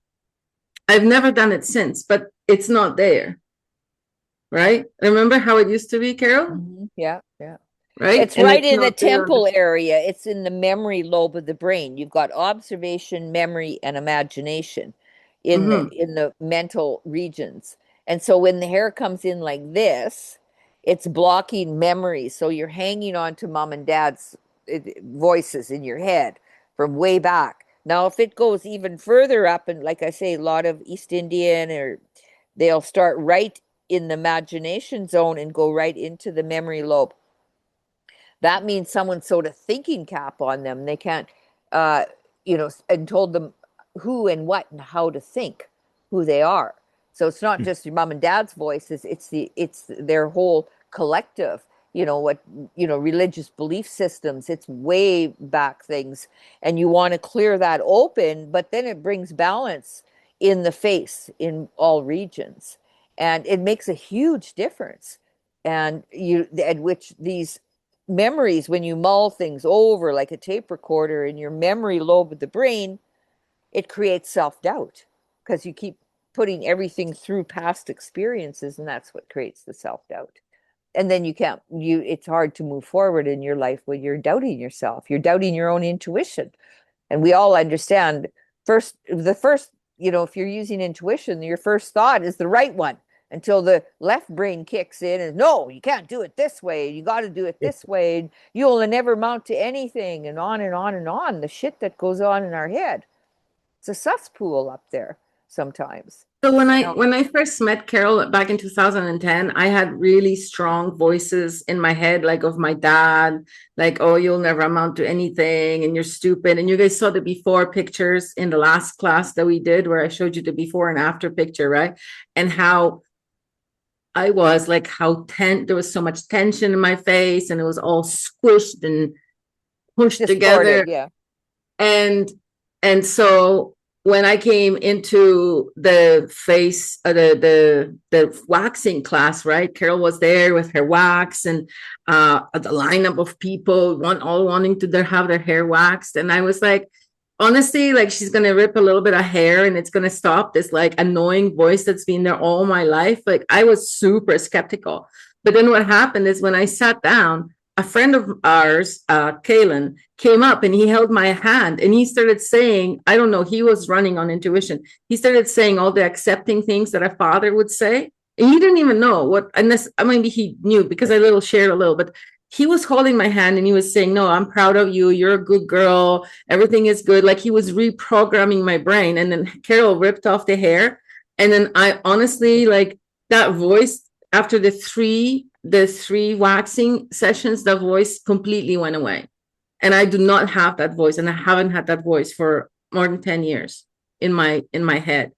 I've never done it since, but it's not there. Right? Remember how it used to be, Carole? Yeah. Right? It's right in the temple area. It's in the memory lobe of the brain. You've got observation, memory, and imagination in the mental regions. And so when the hair comes in like this, it's blocking memory. So you're hanging on to mom and dad's voices in your head from way back. Now, if it goes even further up, and like I say, a lot of East Indian, they'll start right in the imagination zone and go right into the memory lobe. That means someone sewed a thinking cap on them. They can't, and told them who and what and how to think, who they are. So it's not just your mom and dad's voices. It's their whole collective, religious belief systems. It's way back things. And you want to clear that open, but then it brings balance in the face in all regions. And it makes a huge difference. And at which these memories, when you mull things over like a tape recorder in your memory lobe of the brain, it creates self-doubt because you keep putting everything through past experiences, and that's what creates the self-doubt. And then it's hard to move forward in your life when you're doubting yourself. You're doubting your own intuition. And we all understand if you're using intuition, your first thought is the right one. until the left brain kicks in and no, you can't do it this way. You got to do it this way. And you'll never amount to anything, and on and on and on. The shit that goes on in our head. It's a cesspool up there sometimes. So when I first met Carole back in 2010, I had really strong voices in my head, like of my dad, like, oh, you'll never amount to anything and you're stupid. And you guys saw the before pictures in the last class that we did where I showed you the before and after picture, right? And how I was like, there was so much tension in my face and it was all squished and pushed together. Yeah. And so when I came into the the waxing class, right? Carole was there with her wax and the lineup of people, all wanting to have their hair waxed. And I was like, honestly, like she's going to rip a little bit of hair and it's going to stop this like annoying voice that's been there all my life. Like I was super skeptical. But then what happened is when I sat down, a friend of ours, Kalen, came up and he held my hand and he started saying, I don't know, he was running on intuition. He started saying all the accepting things that a father would say. And he didn't even know what, unless maybe he knew because I shared a little, but he was holding my hand and he was saying, no, I'm proud of you. You're a good girl. Everything is good. Like he was reprogramming my brain. And then Carole ripped off the hair. And then I honestly, like that voice after the three waxing sessions, the voice completely went away. And I do not have that voice. And I haven't had that voice for more than 10 years in my head.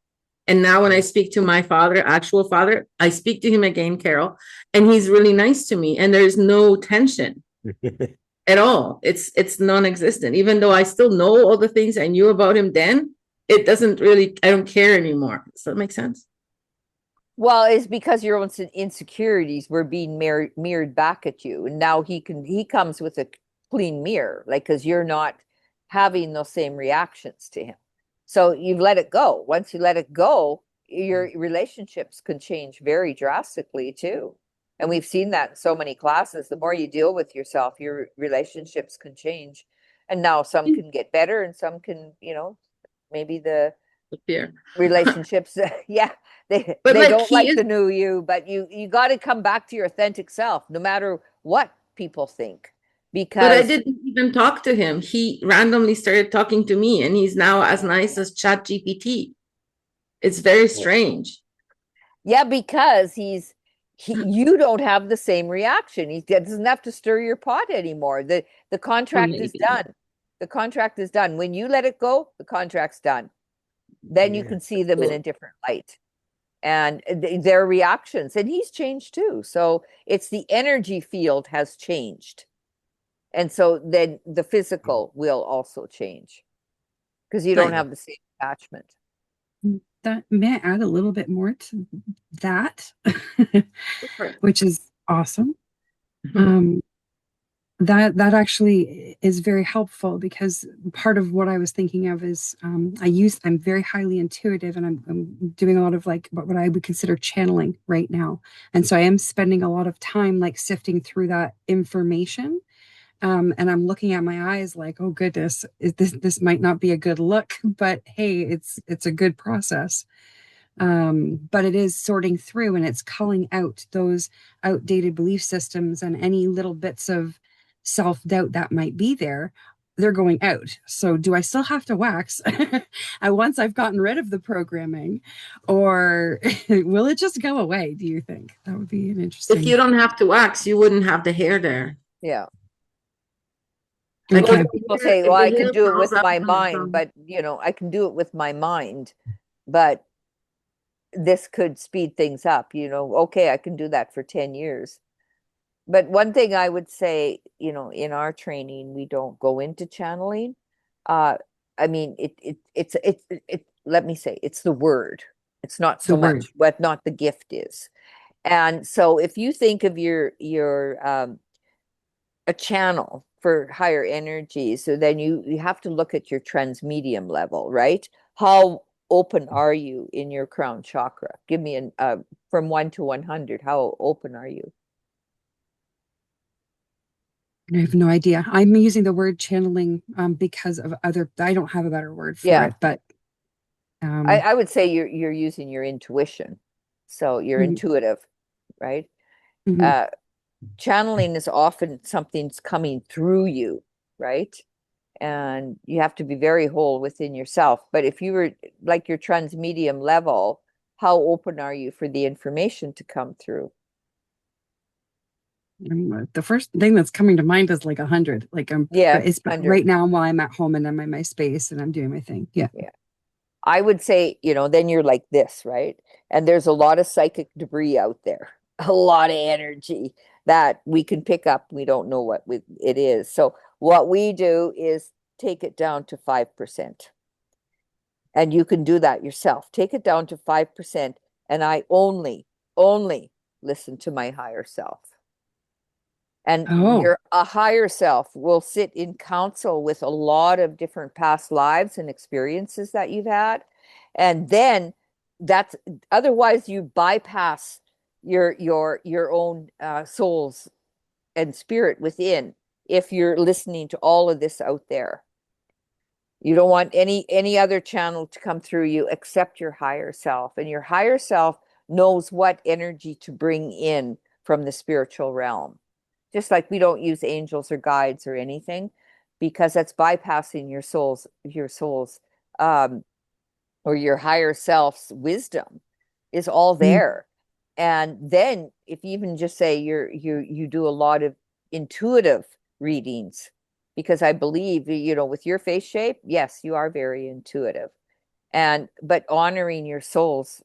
And now when I speak to my father, actual father, I speak to him again, Carole, and he's really nice to me. And there's no tension at all. It's non-existent. Even though I still know all the things I knew about him then, it doesn't really, I don't care anymore. Does that make sense? Well, it's because your own insecurities were being mirrored back at you. And now he comes with a clean mirror, like, because you're not having those same reactions to him. So you've let it go. Once you let it go, your relationships can change very drastically too. And we've seen that in so many classes. The more you deal with yourself, your relationships can change. And now some can get better and some can, maybe the relationships, yeah, they don't like the new you, but you got to come back to your authentic self, no matter what people think. But I didn't even talk to him. He randomly started talking to me, and he's now as nice as ChatGPT. It's very strange. Yeah, because you don't have the same reaction. He doesn't have to stir your pot anymore. The contract is done. The contract is done. When you let it go, the contract's done. Then you can see them in a different light. And their reactions. And he's changed too. So it's the energy field has changed. And so then the physical will also change because you don't have the same attachment. That may I add a little bit more to that, which is awesome. Mm-hmm. That actually is very helpful because part of what I was thinking of is I'm very highly intuitive and I'm doing a lot of like what I would consider channeling right now. And so I am spending a lot of time like sifting through that information. And I'm looking at my eyes like, oh goodness, this might not be a good look, but hey, it's a good process. But it is sorting through and it's culling out those outdated belief systems and any little bits of self-doubt that might be there. They're going out. So do I still have to wax once I've gotten rid of the programming, or will it just go away? Do you think that would be an interesting? If you don't have to wax, you wouldn't have the hair there. Yeah. Okay. People say, well, I can do it with my mind, but I can do it with my mind, but this could speed things up, okay, I can do that for 10 years. But one thing I would say, in our training, we don't go into channeling. I mean, it's let me say, it's the word. It's not so much what not the gift is. And so if you think of your a channel for higher energy, so then you have to look at your transmedium level, right? How open are you in your crown chakra? Give me from 1 to 100. How open are you? I have no idea. I'm using the word channeling because of I don't have a better word for it, but I would say you're using your intuition. So you're intuitive, right? Channeling is often something's coming through you, right? And you have to be very whole within yourself. But if you were like your transmedium level, how open are you for the information to come through? The first thing that's coming to mind is like 100. Like it's 100. Right now while I'm at home and I'm in my space and I'm doing my thing. Yeah. I would say, then you're like this, right? And there's a lot of psychic debris out there, a lot of energy that we can pick up. We don't know what it is. So what we do is take it down to 5%. And you can do that yourself. Take it down to 5%. And I only listen to my higher self. And your a higher self will sit in council with a lot of different past lives and experiences that you've had. And then otherwise you bypass your own souls and spirit within if you're listening to all of this out there. You don't want any other channel to come through you except your higher self. And your higher self knows what energy to bring in from the spiritual realm. Just like we don't use angels or guides or anything, because that's bypassing your soul's or your higher self's wisdom is all there. And then if you even just say you do a lot of intuitive readings, because I believe, with your face shape, yes, you are very intuitive. But honoring your souls,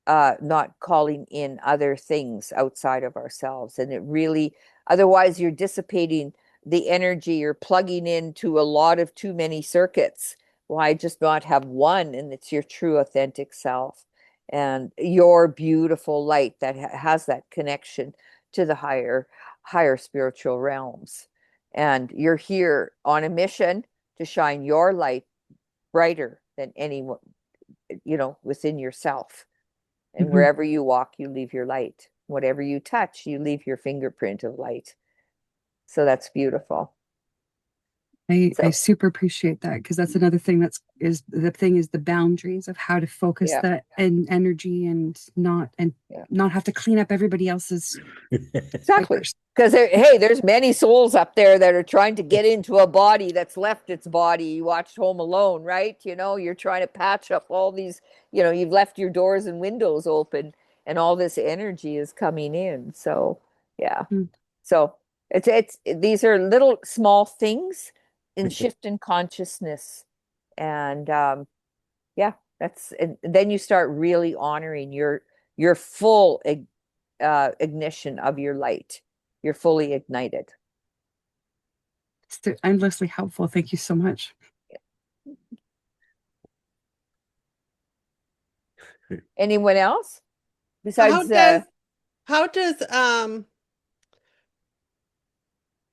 not calling in other things outside of ourselves. And it really, otherwise you're dissipating the energy, you're plugging into a lot of too many circuits. Why just not have one? And it's your true authentic self and your beautiful light that has that connection to the higher spiritual realms. And you're here on a mission to shine your light brighter than anyone, within yourself. And wherever you walk, you leave your light. Whatever you touch, you leave your fingerprint of light. So that's beautiful. I super appreciate that, because that's another thing is the boundaries of how to focus that energy and not have to clean up everybody else's. Exactly. Because there's many souls up there that are trying to get into a body that's left its body. You watched Home Alone, right? You're trying to patch up all these, you've left your doors and windows open and all this energy is coming in. So, yeah. So these are little small things in shift in consciousness. And and then you start really honoring your full ignition of your light. You're fully ignited. It's endlessly helpful. Thank you so much. Anyone else besides how does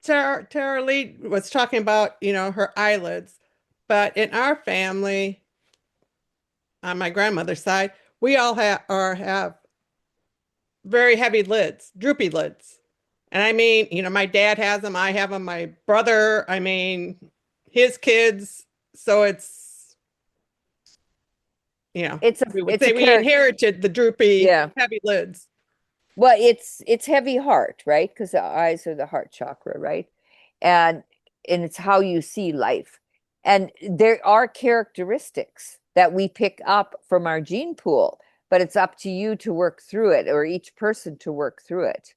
Tara Lee was talking about her eyelids, but in our family on my grandmother's side, we all have very heavy lids, droopy lids. And I mean, my dad has them, I have them, my brother, his kids. So it's, we inherited the droopy, heavy lids. Well, it's heavy heart, right? Because the eyes are the heart chakra, right? And it's how you see life. And there are characteristics that we pick up from our gene pool, but it's up to you to work through it, or each person to work through it.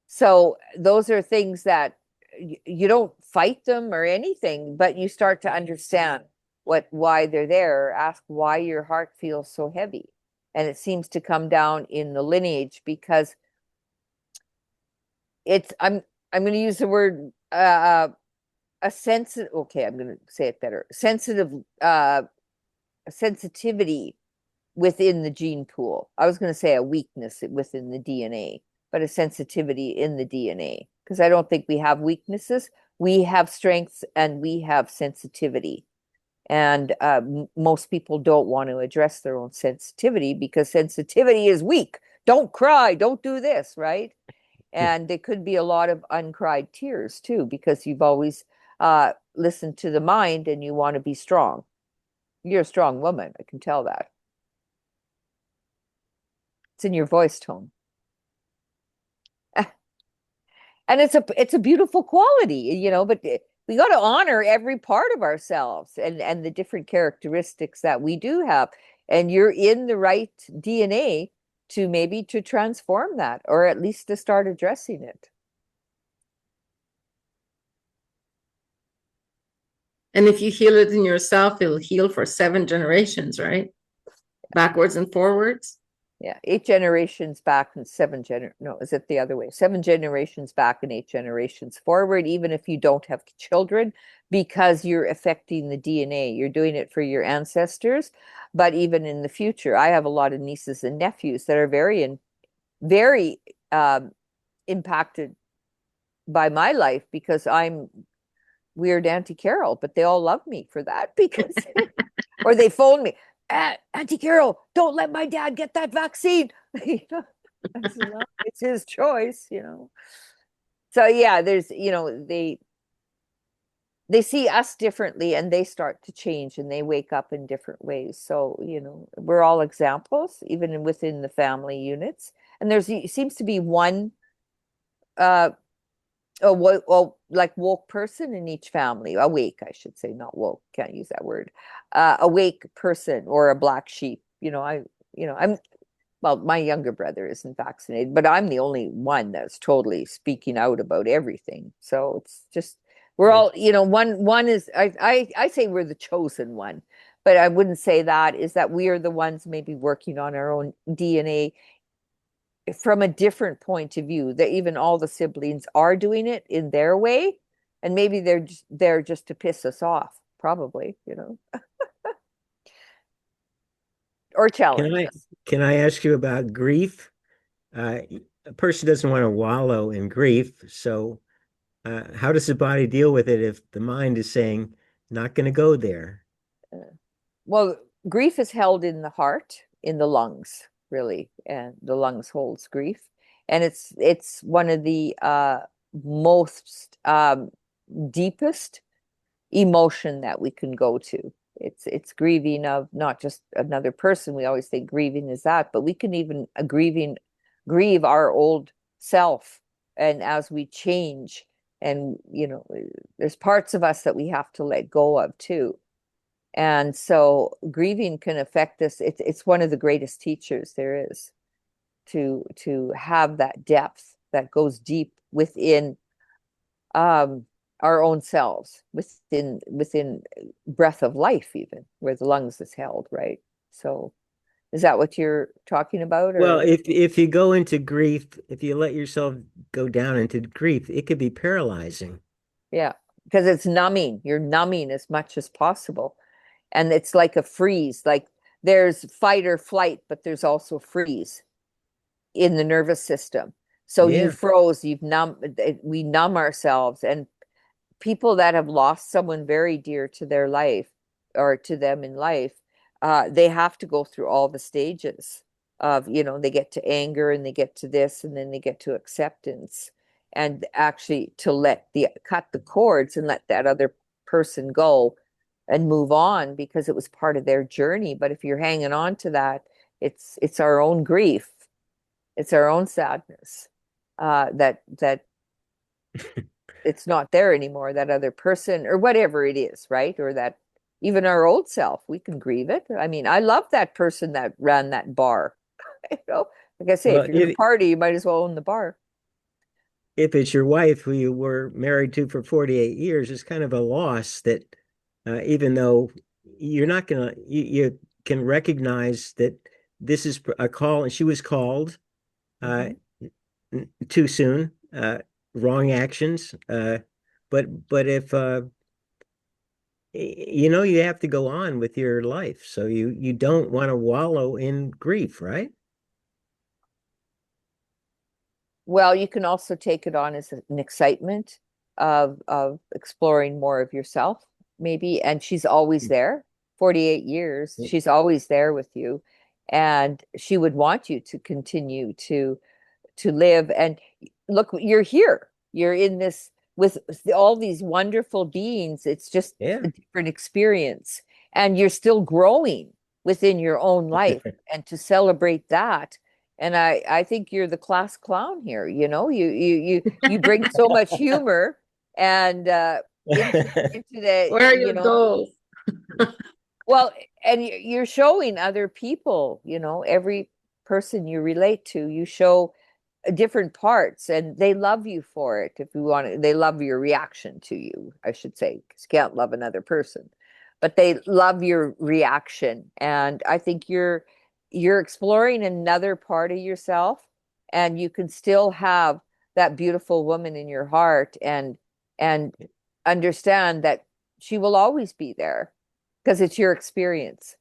So those are things that you don't fight them or anything, but you start to understand why they're there, or ask why your heart feels so heavy. And it seems to come down in the lineage because I'm going to use the word I'm going to say it better. Sensitivity within the gene pool. I was going to say a weakness within the DNA, but a sensitivity in the DNA, because I don't think we have weaknesses. We have strengths and we have sensitivity. And most people don't want to address their own sensitivity because sensitivity is weak. Don't cry, don't do this, right? And there could be a lot of uncried tears too, because you've always listened to the mind and you want to be strong. You're a strong woman, I can tell that. It's in your voice tone. And it's a beautiful quality, but we got to honor every part of ourselves and the different characteristics that we do have. And you're in the right DNA to transform that, or at least to start addressing it. And if you heal it in yourself, it'll heal for 7 generations, right? Backwards and forwards. Yeah, 8 generations back and no, is it the other way? 7 generations back and 8 generations forward, even if you don't have children, because you're affecting the DNA. You're doing it for your ancestors, but even in the future, I have a lot of nieces and nephews that are very impacted by my life because I'm weird Auntie Carole, but they all love me for that because, or they phone me. Auntie Carole, don't let my dad get that vaccine. I said, well, it's his choice, So yeah, there's, they see us differently and they start to change and they wake up in different ways. So, we're all examples, even within the family units. And seems to be one like woke person in each family. Awake, I should say, not woke. Can't use that word. Awake person or a black sheep. Well, my younger brother isn't vaccinated, but I'm the only one that's totally speaking out about everything. So it's just we're all, one is I say we're the chosen one, but I wouldn't say that is that we are the ones maybe working on our own DNA from a different point of view, that even all the siblings are doing it in their way, and maybe they're there just to piss us off, probably, or challenge us. Can I ask you about grief? A person doesn't want to wallow in grief, so how does the body deal with it if the mind is saying not going to go there? Well, grief is held in the heart, in the lungs, really, and the lungs holds grief, and it's one of the most deepest emotion that we can go to. It's grieving of not just another person. We always say grieving is that, but we can even grieve our old self, and as we change, and there's parts of us that we have to let go of too. And so grieving can affect us. It's one of the greatest teachers there is, to have that depth that goes deep within our own selves, within breath of life, even where the lungs is held, right? So is that what you're talking about? Or? Well, if you go into grief, if you let yourself go down into grief, it could be paralyzing. Yeah, because it's numbing. You're numbing as much as possible. And it's like a freeze, like there's fight or flight, but there's also freeze in the nervous system. So you froze, we numb ourselves. And people that have lost someone very dear to their life or to them in life, they have to go through all the stages of, they get to anger and they get to this and then they get to acceptance, and actually to cut the cords and let that other person go and move on because it was part of their journey. But if you're hanging on to that, it's our own grief. It's our own sadness that it's not there anymore, that other person or whatever it is, right? Or that even our old self, we can grieve it. I mean, I love that person that ran that bar. Like I say, if you're going to party, you might as well own the bar. If it's your wife who you were married to for 48 years, it's kind of a loss that even though you're not going to, you can recognize that this is a call, and she was called too soon, wrong actions. But if, you have to go on with your life. So you don't want to wallow in grief, right? Well, you can also take it on as an excitement of exploring more of yourself, maybe. And she's always there. 48 years, she's always there with you, and she would want you to continue to live. And look, you're here. You're in this with all these wonderful beings. It's just a different experience, and you're still growing within your own life. And to celebrate that And I think you're the class clown here. You know, you bring so much humor and into the, Where are you your know, goals? well, and you're showing other people, you know, every person you relate to, you show different parts, and they love you for it. If you want to, they love your reaction to you, I should say, because you can't love another person, but they love your reaction. And I think you're exploring another part of yourself, and you can still have that beautiful woman in your heart, and understand that she will always be there because it's your experience,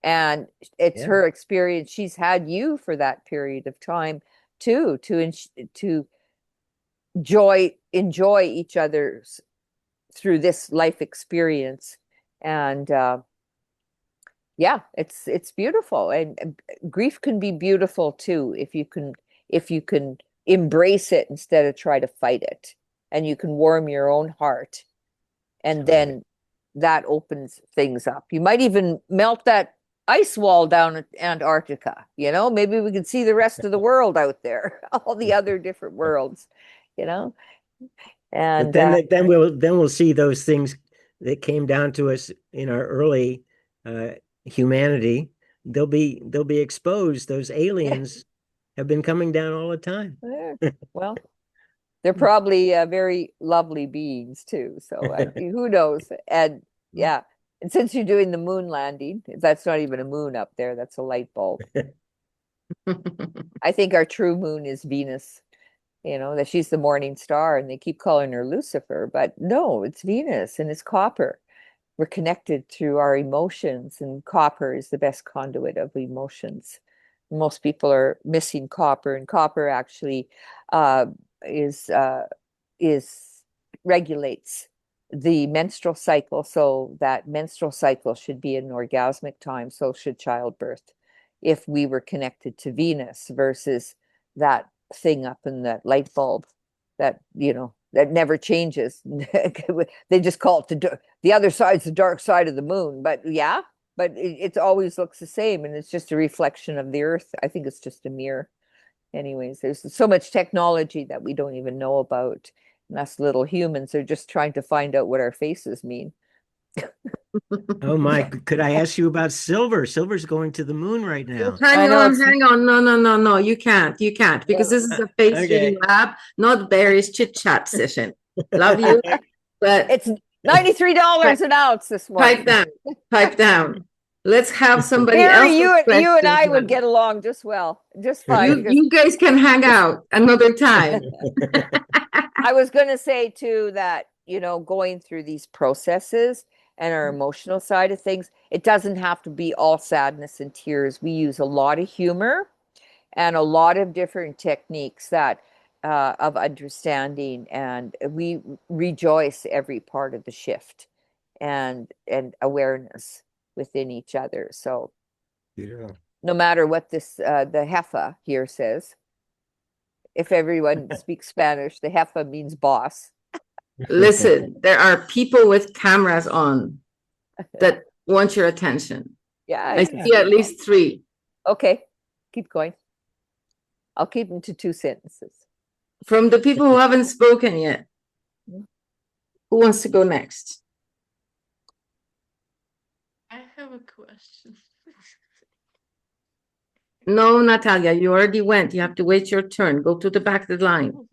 and it's Yeah. her experience. She's had you for that period of time too, to enjoy each other's through this life experience. And yeah, it's beautiful. And grief can be beautiful too, if you can embrace it instead of try to fight it, and you can warm your own heart, and then that opens things up. You might even melt that ice wall down at Antarctica. You know, maybe we can see the rest of the world out there, all the other different worlds, you know. And But then we'll see those things that came down to us in our early humanity. They'll be exposed. Those aliens have been coming down all the time. well, they're probably very lovely beings too. So who knows? And yeah, and since you're doing the moon landing, that's not even a moon up there, that's a light bulb. I think our true moon is Venus, you know, that she's the morning star, and they keep calling her Lucifer, but no, it's Venus, and it's copper. We're connected through our emotions, and copper is the best conduit of emotions. Most people are missing copper, and copper actually is regulates the menstrual cycle. So that menstrual cycle should be an orgasmic time, so should childbirth, if we were connected to Venus, versus that thing up in that light bulb that, you know, that never changes. They just call it the other side's the dark side of the moon. But yeah, but it always looks the same, and it's just a reflection of the earth. I think it's just a mirror. Anyways, there's so much technology that we don't even know about, and us little humans are just trying to find out what our faces mean. Oh my, could I ask you about Silver? Silver's going to the moon right now. Hang on. No, you can't, because this is a face reading lab, not Barry's chit chat session. Love you, but it's $93 an ounce this morning. Pipe down. Let's have somebody Barry, else. you and I would get along just well, just fine. You guys can hang out another time. I was going to say too that, you know, going through these processes and our emotional side of things, it doesn't have to be all sadness and tears. We use a lot of humor and a lot of different techniques that of understanding, and we rejoice every part of the shift and awareness within each other. So yeah, no matter what this the jefa here says, if everyone speaks Spanish, the jefa means boss. Listen, there are people with cameras on that want your attention. Yeah, I see at least 3. Okay, keep going. I'll keep them to 2 sentences. From the people who haven't spoken yet, who wants to go next? I have a question. No, Natalia, you already went. You have to wait your turn. Go to the back of the line.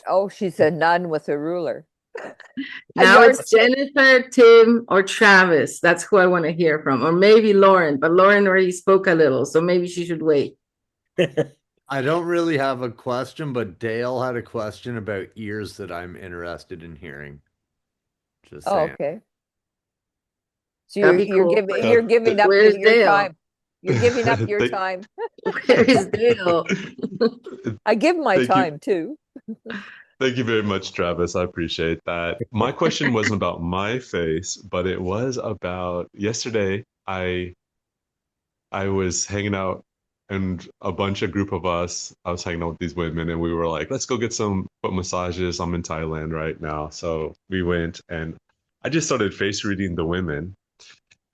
Oh, she's a nun with a ruler. Now it's Jennifer, Tim, or Travis. That's who I want to hear from. Or maybe Lauren, but Lauren already spoke a little, so maybe she should wait. I don't really have a question, but Dale had a question about ears that I'm interested in hearing. Just saying. Okay. So you're giving up Where's your Dale? time. You're giving up your time. Where is Dale? I give my time too. Thank you very much, Travis. I appreciate that. My question wasn't about my face, but it was about yesterday. I was hanging out, and a group of us, I was hanging out with these women, and we were like, let's go get some foot massages. I'm in Thailand right now. So we went, and I just started face reading the women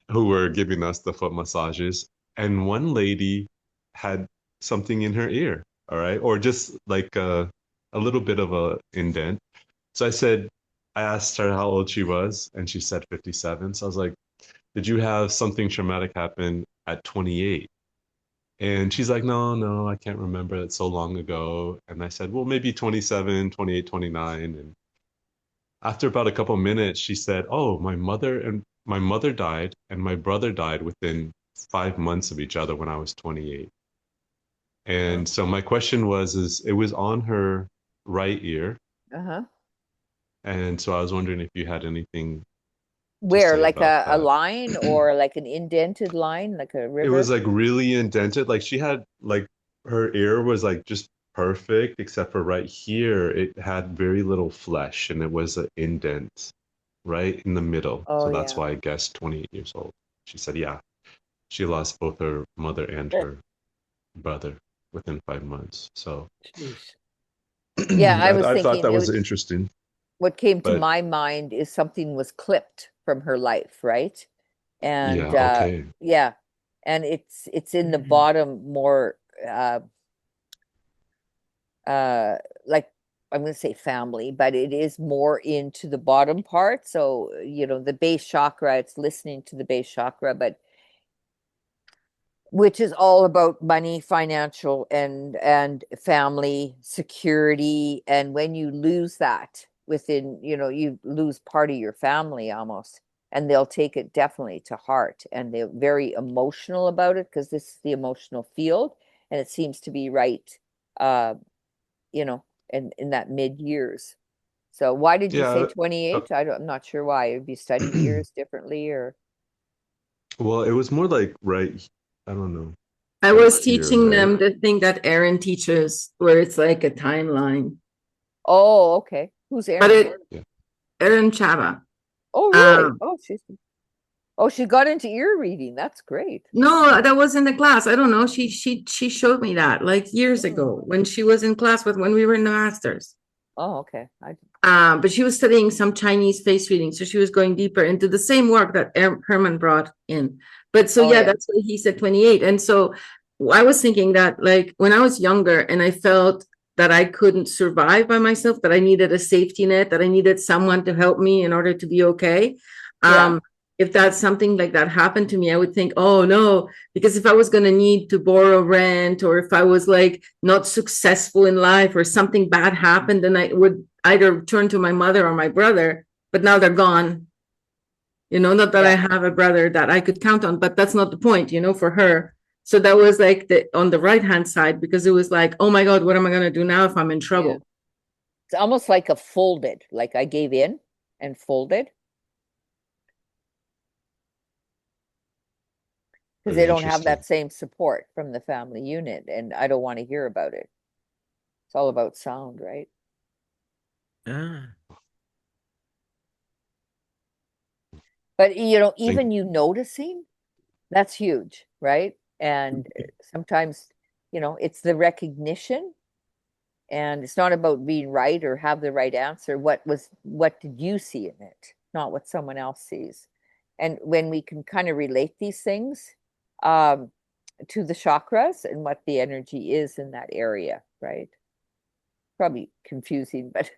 who were giving us the foot massages. And one lady had something in her ear, all right, or just like a little bit of a indent. So I asked her how old she was, and she said 57. So I was like, did you have something traumatic happen at 28? And she's like, no, no, I can't remember. It's so long ago. And I said, well, maybe 27, 28, 29. And after about a couple minutes, she said, oh, my mother died and my brother died within 5 months of each other when I was 28. And so my question was, it was on her right ear. Uh-huh. And so I was wondering if you had anything to Where, say like about a that. line or like an indented line, like a It river? was like really indented. Like she had like her ear was like just perfect, except for right here, it had very little flesh and it was an indent right in the middle. Oh, So that's yeah. why I guessed 28 years old. She said, yeah, she lost both her mother and her brother within 5 months. So Jeez. Yeah, I was I thought thinking that it was was interesting. what came to But my mind is something was clipped from her life, right? And yeah, okay. yeah, and it's in the Mhm. bottom more like I'm going to say family, but it is more into the bottom part. So, the base chakra, it's listening to the base chakra, but which is all about money, financial and family security. And when you lose that within, you lose part of your family almost, and they'll take it definitely to heart, and they're very emotional about it because this is the emotional field, and it seems to be right, uh, in that mid years. So why did you say Yeah. 28? I'm not sure why. Have you studied ears differently or? Well, it was more like I don't know, I right was here, teaching right? them the thing that Erin teaches, where it's like a timeline. Oh, okay. Who's But Erin? Yeah. Erin Chava. Oh, really? Um, Oh, she got into ear reading. That's great. no, that was in the class. I don't know. She showed me that like years ago when she was in class when we were in the masters. Oh, okay. But she was studying some Chinese face reading, so she was going deeper into the same work that Herman brought in. But so Oh, yeah, yeah. that's why he said 28. And so I was thinking that like when I was younger and I felt that I couldn't survive by myself, that I needed a safety net, that I needed someone to help me in order to be okay. Yeah. If that's something like that happened to me, I would think, oh no, because if I was going to need to borrow rent, or if I was like not successful in life or something bad happened, then I would either turn to my mother or my brother, but now they're gone. Not that I Yeah. have a brother that I could count on, but that's not the point, for her. So that was like on the right hand side, because it was like, oh my God, what am I going to do now if I'm in trouble? Yeah. It's almost like a folded, like I gave in and folded. Because Very they don't have interesting. that same support from the family unit, and I don't want to hear about it. It's all about sound, right? Ah. But even you noticing, that's huge, right? And sometimes, it's the recognition, and it's not about being right or have the right answer. What did you see in it, not what someone else sees? And when we can kind of relate these things to the chakras and what the energy is in that area, right? Probably confusing, but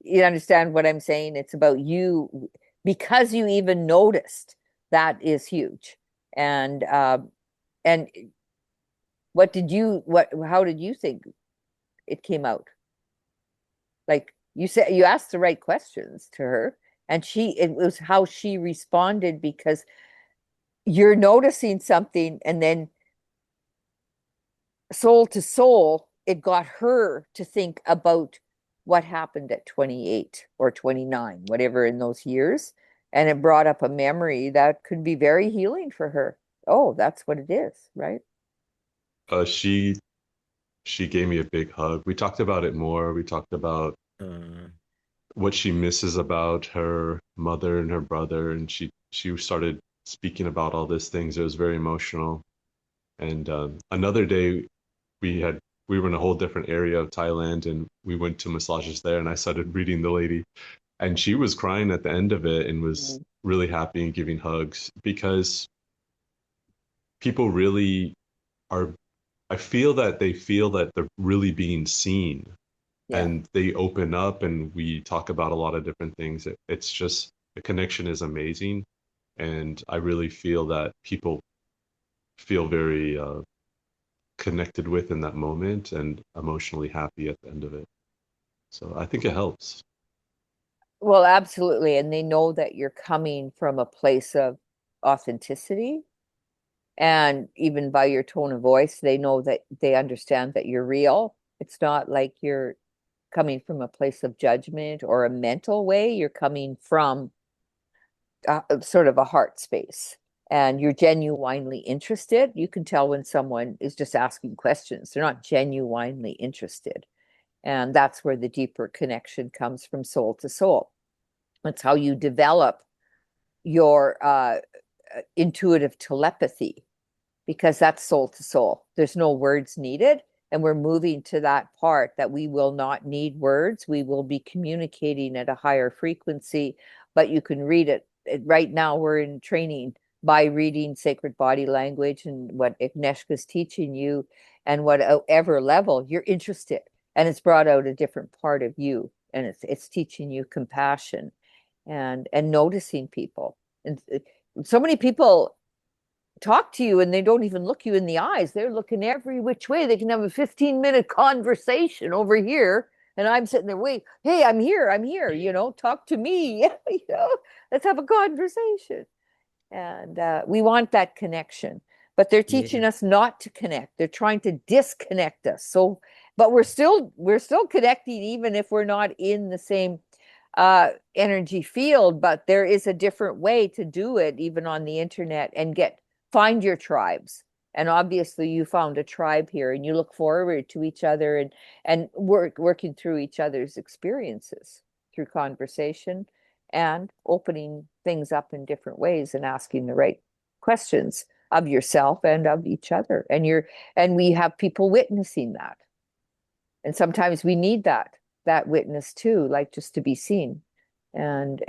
you understand what I'm saying? It's about you, because you even noticed. That is huge. And how did you think it came out? Like you said, you asked the right questions to her, and it was how she responded, because you're noticing something, and then soul to soul, it got her to think about what happened at 28 or 29, whatever in those years. And it brought up a memory that could be very healing for her. Oh, that's what it is, right? She gave me a big hug. We talked about it more. We talked about what she misses about her mother and her brother, and she started speaking about all these things. It was very emotional. And another day, we were in a whole different area of Thailand, and we went to massages there, and I started reading the lady, and she was crying at the end of it and was really happy and giving hugs, because people really are I feel that they feel that they're really being seen, and they open up, and we talk about a lot of different things. It's just the connection is amazing, and I really feel that people feel very connected with in that moment and emotionally happy at the end of it. So I think it helps. Well, absolutely. And they know that you're coming from a place of authenticity. And even by your tone of voice, they know that they understand that you're real. It's not like you're coming from a place of judgment or a mental way. You're coming from sort of a heart space, and you're genuinely interested. You can tell when someone is just asking questions, they're not genuinely interested. And that's where the deeper connection comes from soul to soul. That's how you develop your intuitive telepathy, because that's soul to soul. There's no words needed. And we're moving to that part that we will not need words. We will be communicating at a higher frequency, but you can read it. Right now, we're in training by reading sacred body language and what Agnieszka's teaching you, and whatever level you're interested. And it's brought out a different part of you, and it's teaching you compassion and noticing people. And so many people talk to you and they don't even look you in the eyes. They're looking every which way. They can have a 15-minute conversation over here, and I'm sitting there, wait, hey, I'm here, talk to me. Let's have a conversation. And we want that connection, but they're teaching us not to connect. They're trying to disconnect us. So, but we're still connecting, even if we're not in the same energy field. But there is a different way to do it, even on the internet, and find your tribes. And obviously you found a tribe here, and you look forward to each other and working through each other's experiences through conversation and opening things up in different ways and asking the right questions of yourself and of each other. And we have people witnessing that. And sometimes we need that witness too, like just to be seen and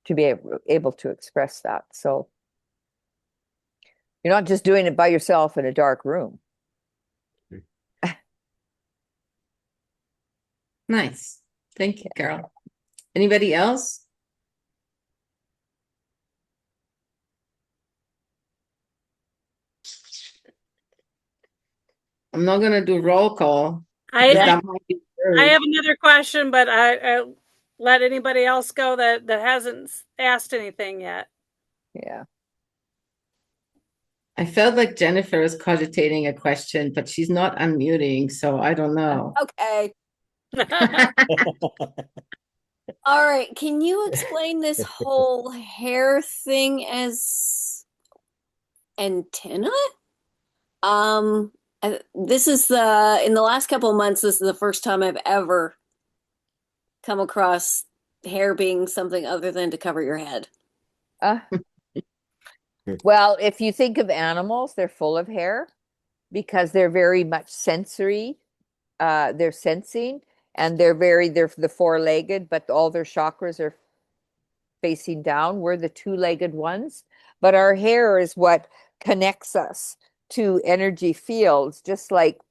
to be able to express that. So you're not just doing it by yourself in a dark room. Nice. Thank you, Carole. Anybody else? I'm not going to do roll call. I That might be rude. have another question, but I let anybody else go that hasn't asked anything yet. Yeah. I felt like Jennifer was cogitating a question, but she's not unmuting, so I don't know. Okay. All right. Can you explain this whole hair thing as antenna? This is in the last couple of months, this is the first time I've ever come across hair being something other than to cover your head. Well, if you think of animals, they're full of hair because they're very much sensory. They're sensing, and they're the four-legged, but all their chakras are facing down. We're the two-legged ones, but our hair is what connects us to energy fields, just like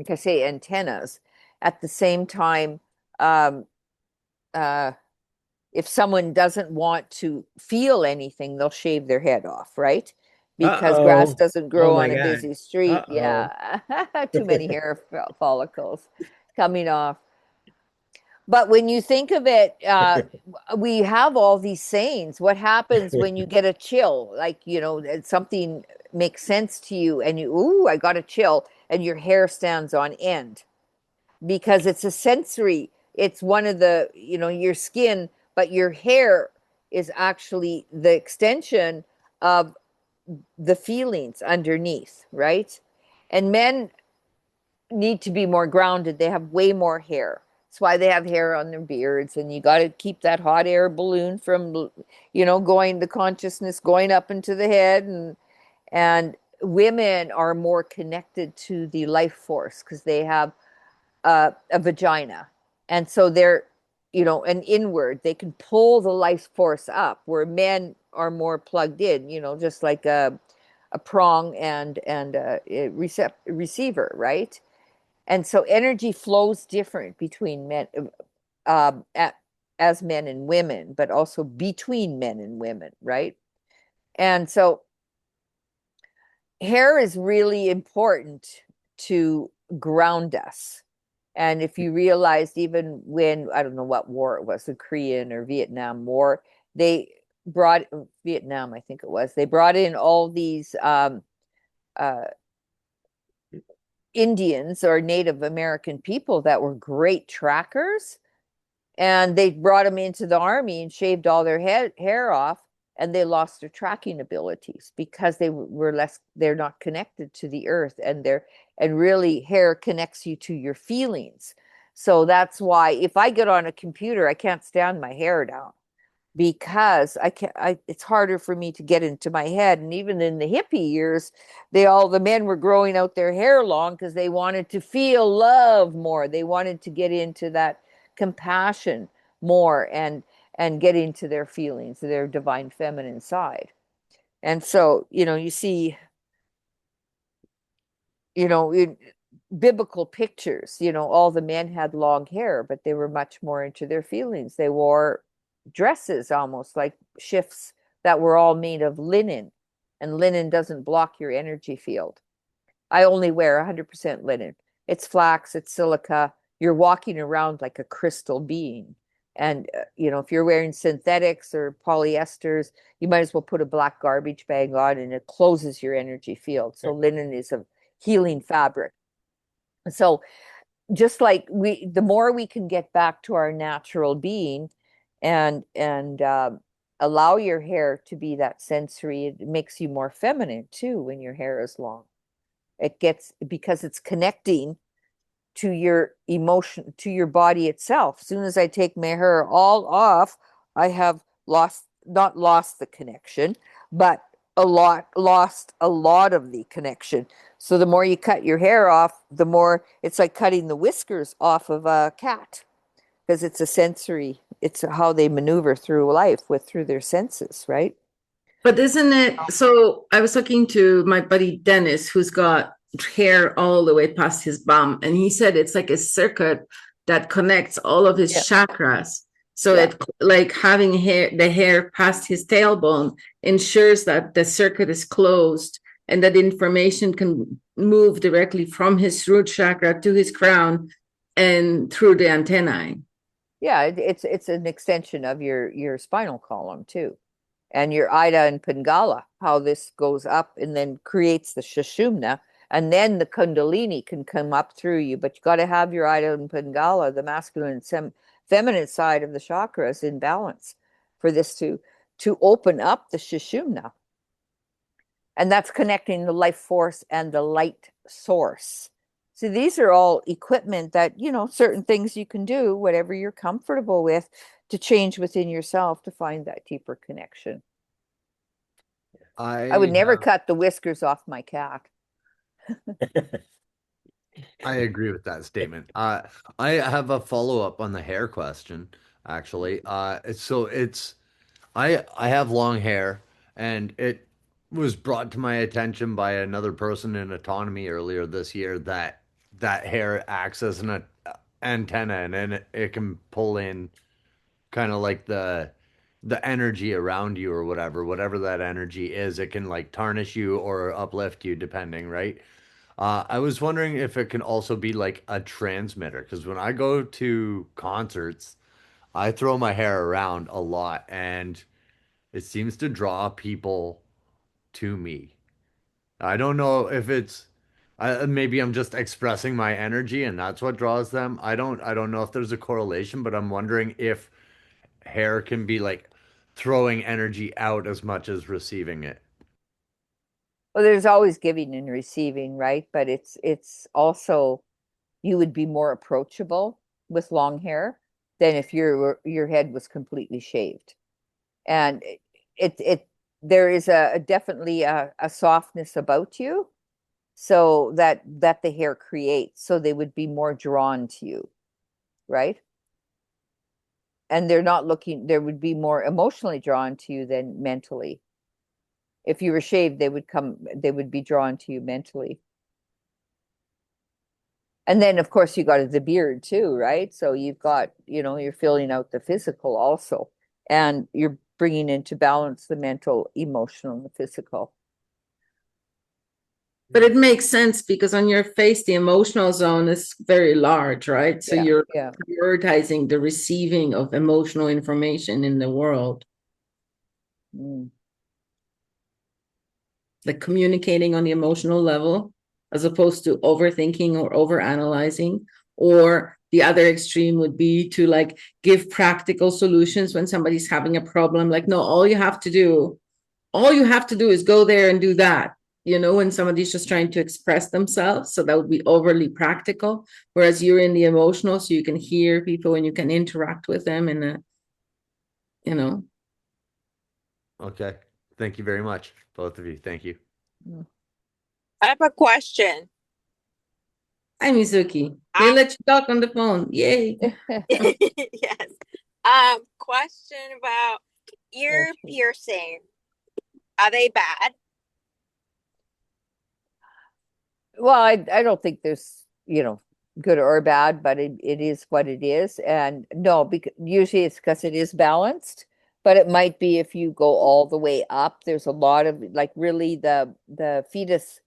I say, antennas. At the same time, if someone doesn't want to feel anything, they'll shave their head off, right? Because grass doesn't grow on a busy street. Yeah, too many hair follicles coming off. But when you think of it, we have all these sayings. What happens when you get a chill? Like, something makes sense to you and I got a chill, and your hair stands on end because it's a sensory. It's one of the, your skin, but your hair is actually the extension of the feelings underneath, right? And men need to be more grounded. They have way more hair. That's why they have hair on their beards, and you got to keep that hot air balloon from, going the consciousness going up into the head. And women are more connected to the life force because they have a vagina, and so they're, an inward. They can pull the life force up, where men are more plugged in. Just like a a prong and a receiver, right? And so energy flows different between men, as men and women, but also between men and women, right? And so hair is really important to ground us. And if you realized, even when, I don't know what war it was, the Korean or Vietnam War, they brought Vietnam, I think it was, they brought in all these Indians or Native American people that were great trackers, and they brought them into the army and shaved all their hair off, and they lost their tracking abilities because they're not connected to the earth, and really hair connects you to your feelings. So that's why if I get on a computer, I can't stand my hair down, because it's harder for me to get into my head. And even in the hippie years, the men were growing out their hair long because they wanted to feel love more. They wanted to get into that compassion more and get into their feelings, their divine feminine side. And so, you see, in biblical pictures, all the men had long hair, but they were much more into their feelings. They wore dresses almost like shifts that were all made of linen, and linen doesn't block your energy field. I only wear 100% linen. It's flax, it's silica. You're walking around like a crystal being. And if you're wearing synthetics or polyesters, you might as well put a black garbage bag on, and it closes your energy field. So linen is a healing fabric. So just like the more we can get back to our natural being and allow your hair to be that sensory, it makes you more feminine too when your hair is long. Because it's connecting to your emotion, to your body itself. As soon as I take my hair all off, I have not lost the connection, but lost a lot of the connection. So the more you cut your hair off, the more it's like cutting the whiskers off of a cat, because it's a sensory, it's how they maneuver through life through their senses, right? But isn't it, so I was talking to my buddy Dennis, who's got hair all the way past his bum, and he said it's like a circuit that connects all of his chakras. So it, like having the hair past his tailbone ensures that the circuit is closed and that information can move directly from his root chakra to his crown and through the antennae. Yeah, it's an extension of your spinal column too. And your Ida and Pingala, how this goes up and then creates the Sushumna, and then the Kundalini can come up through you. But you got to have your Ida and Pingala, the masculine and feminine side of the chakras, in balance for this to open up the Sushumna. And that's connecting the life force and the light source. So these are all equipment that, certain things you can do, whatever you're comfortable with, to change within yourself to find that deeper connection. I would never cut the whiskers off my cat. I agree with that statement. I have a follow-up on the hair question, actually. So I have long hair, and it was brought to my attention by another person in autonomy earlier this year that hair acts as an antenna, and then it can pull in kind of like the energy around you, or whatever that energy is. It can like tarnish you or uplift you depending, right? I was wondering if it can also be like a transmitter, because when I go to concerts, I throw my hair around a lot, and it seems to draw people to me. I don't know if it's maybe I'm just expressing my energy and that's what draws them. I don't know if there's a correlation, but I'm wondering if hair can be like throwing energy out as much as receiving it. Well, there's always giving and receiving, right? But it's also, you would be more approachable with long hair than if your head was completely shaved. And there is definitely a softness about you, so that the hair creates, so they would be more drawn to you, right? And they would be more emotionally drawn to you than mentally. If you were shaved, they would be drawn to you mentally. And then, of course, you got the beard too, right? So you've got, you're filling out the physical also, and you're bringing into balance the mental, emotional, and the physical. But it makes sense because on your face, the emotional zone is very large, right? So you're prioritizing the receiving of emotional information in the world. Like communicating on the emotional level, as opposed to overthinking or overanalyzing. Or the other extreme would be to like give practical solutions when somebody's having a problem. Like, no, all you have to do is go there and do that. When somebody's just trying to express themselves. So that would be overly practical. Whereas you're in the emotional, so you can hear people and you can interact with them in a, Okay. Thank you very much, both of you. Thank you. I have a question. Hi, Mizuki. They let you talk on the phone. Yay. Yes. Question about ear piercing. Are they bad? Well, I don't think there's, good or bad, but it is what it is. And no, because usually it's because it is balanced, but it might be if you go all the way up, there's a lot of like really the fetus,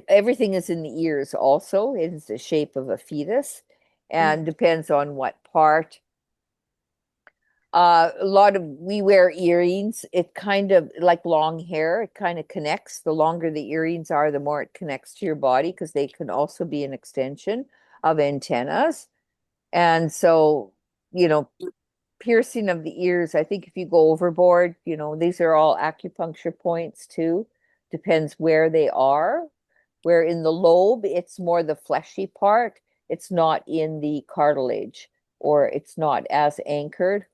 everything is in the ears also. It is the shape of a fetus and depends on what part. We wear earrings. It kind of like long hair. It kind of connects. The longer the earrings are, the more it connects to your body because they can also be an extension of antennas. And so, piercing of the ears, I think if you go overboard, these are all acupuncture points too. Depends where they are. Where in the lobe, it's more the fleshy part. It's not in the cartilage or it's not as anchored.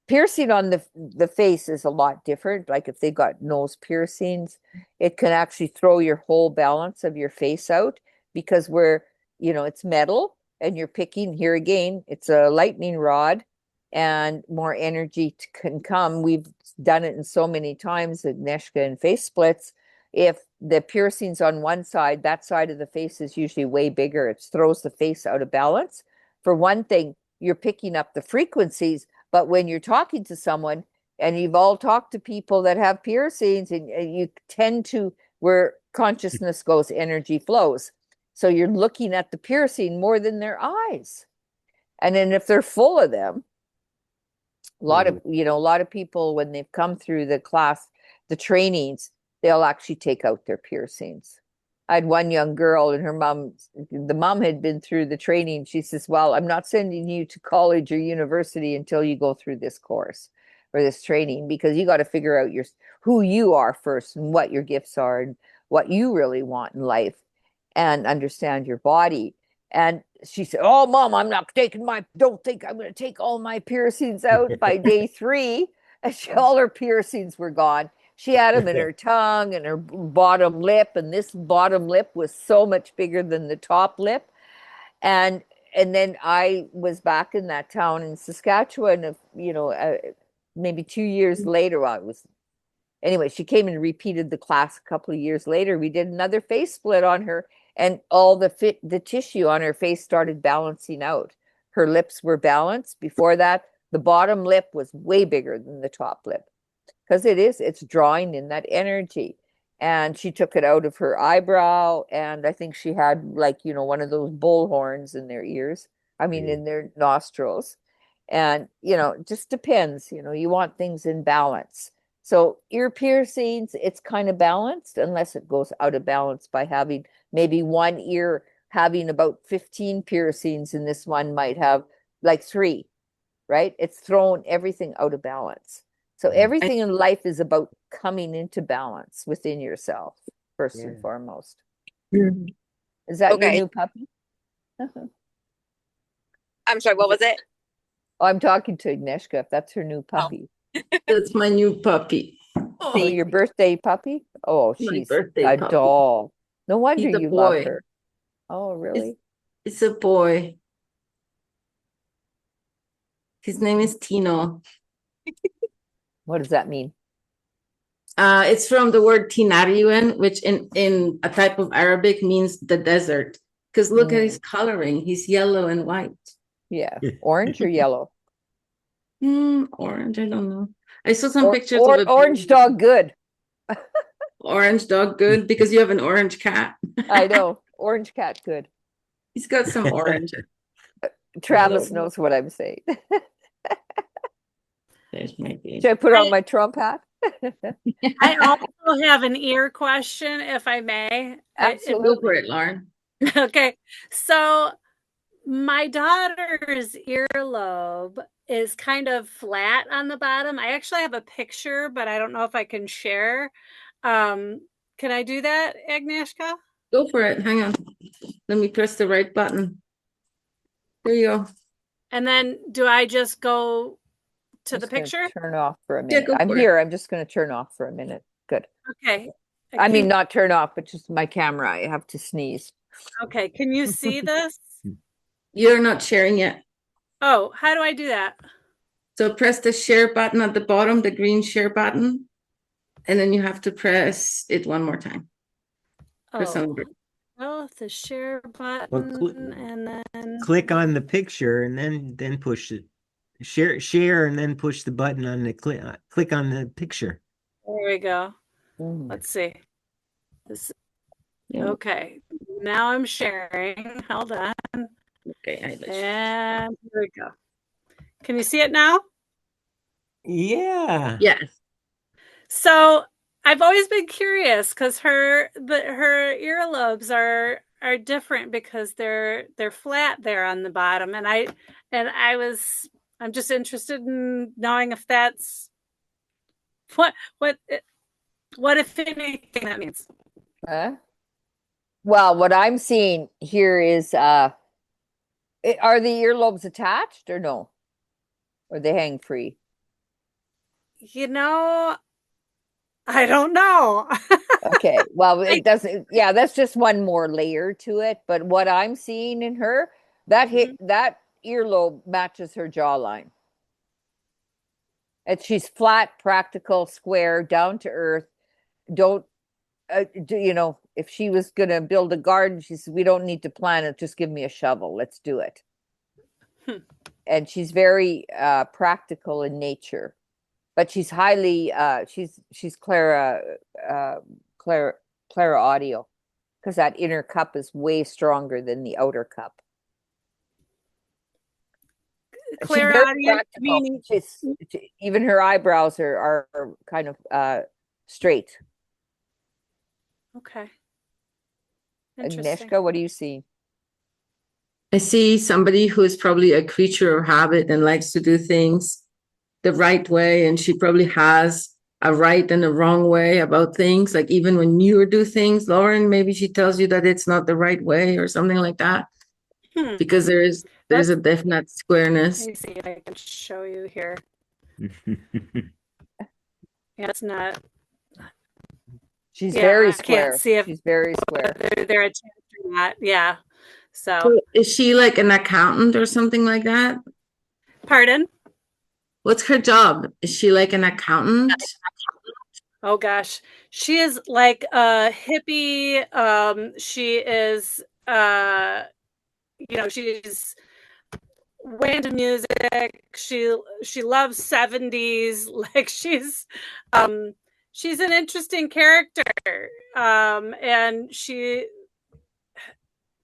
Piercing on the face is a lot different. Like if they got nose piercings, it can actually throw your whole balance of your face out because it's metal and you're picking here again, it's a lightning rod and more energy can come. We've done it in so many times at Agnieszka and face splits. If the piercing's on one side, that side of the face is usually way bigger. It throws the face out of balance. For one thing, you're picking up the frequencies, but when you're talking to someone and you've all talked to people that have piercings and you tend to, where consciousness goes, energy flows. So you're looking at the piercing more than their eyes. And then if they're full of them, a lot of people, when they've come through the class, the trainings, they'll actually take out their piercings. I had one young girl and the mom had been through the training. She says, well, I'm not sending you to college or university until you go through this course or this training, because you got to figure out who you are first and what your gifts are and what you really want in life and understand your body. And she said, oh, Mom, don't think I'm going to take all my piercings out. By day 3, all her piercings were gone. She had them in her tongue and her bottom lip, and this bottom lip was so much bigger than the top lip. And then I was back in that town in Saskatchewan, maybe 2 years later. Anyway, she came and repeated the class a couple of years later. We did another face split on her, and all the tissue on her face started balancing out. Her lips were balanced. Before that, the bottom lip was way bigger than the top lip. Because it's drawing in that energy. And she took it out of her eyebrow. And I think she had one of those bull horns in their ears. In their nostrils. And, it just depends, you want things in balance. So ear piercings, it's kind of balanced unless it goes out of balance by having maybe one ear having about 15 piercings and this one might have 3, right? It's thrown everything out of balance. So everything in life is about coming into balance within yourself, first and foremost. Is that your new puppy? I'm sorry, what was it? Oh, I'm talking to Agnieszka, if that's her new puppy. That's my new puppy. Oh, your birthday puppy? Oh, she's a doll. No wonder you love her. Oh, really? It's a boy. His name is Tino. What does that mean? It's from the word Tinariwen, which in a type of Arabic means the desert. Because look at his coloring. He's yellow and white. Yeah. Orange or yellow? Orange, I don't know. I saw some pictures of a orange dog good. Orange dog good because you have an orange cat. I know. Orange cat good. He's got some orange. Travis knows what I'm saying. There's my baby. Should I put on my Trump hat? I also have an ear question, if I may. Absolutely. Go for it, Lauren. Okay. So my daughter's earlobe is kind of flat on the bottom. I actually have a picture, but I don't know if I can share. Can I do that, Agnieszka? Go for it. Hang on. Let me press the right button. There you go. And then do I just go to the picture? Turn off for a minute. Yeah, I'm here. I'm just going to turn off for a minute. Good. Okay. I mean, not turn off, but just my camera. I have to sneeze. Okay. Can you see this? You're not sharing yet. Oh, how do I do that? So press the share button at the bottom, the green share button, and then you have to press it one more time. Press on it. Oh, the share button, and then click on the picture, and then push it. Share, and then push the button on the click on the picture. There we go. Let's see. Okay. Now I'm sharing. Hold on. Okay. And here we go. Can you see it now? Yeah. Yes. So I've always been curious because her earlobes are different because they're flat there on the bottom, and I'm just interested in knowing if that's what if anything that means. Well, what I'm seeing here is are the earlobes attached or no? Or they hang free? I don't know. Okay. Well, it doesn't. Yeah, that's just one more layer to it. But what I'm seeing in her, that earlobe matches her jawline. And she's flat, practical, square, down to earth. If she was going to build a garden, she said, we don't need to plan it. Just give me a shovel. Let's do it. And she's very practical in nature. But she's highly she's Clara audio, because that inner cup is way stronger than the outer cup. Clara audio, meaning even her eyebrows are kind of straight. Okay. Agnieszka, what do you see? I see somebody who is probably a creature of habit and likes to do things the right way, and she probably has a right and a wrong way about things. Like even when you do things, Lauren, maybe she tells you that it's not the right way or something like that. Because there's a definite squareness. Let me see if I can show you here. Yeah, it's not. She's very square. I can't see if she's very square. They're attached or not. Yeah. So is she like an accountant or something like that? Pardon? What's her job? Is she like an accountant? Oh gosh, she is like a hippie. She is, she's way into music. She loves 70s. Like she's an interesting character. And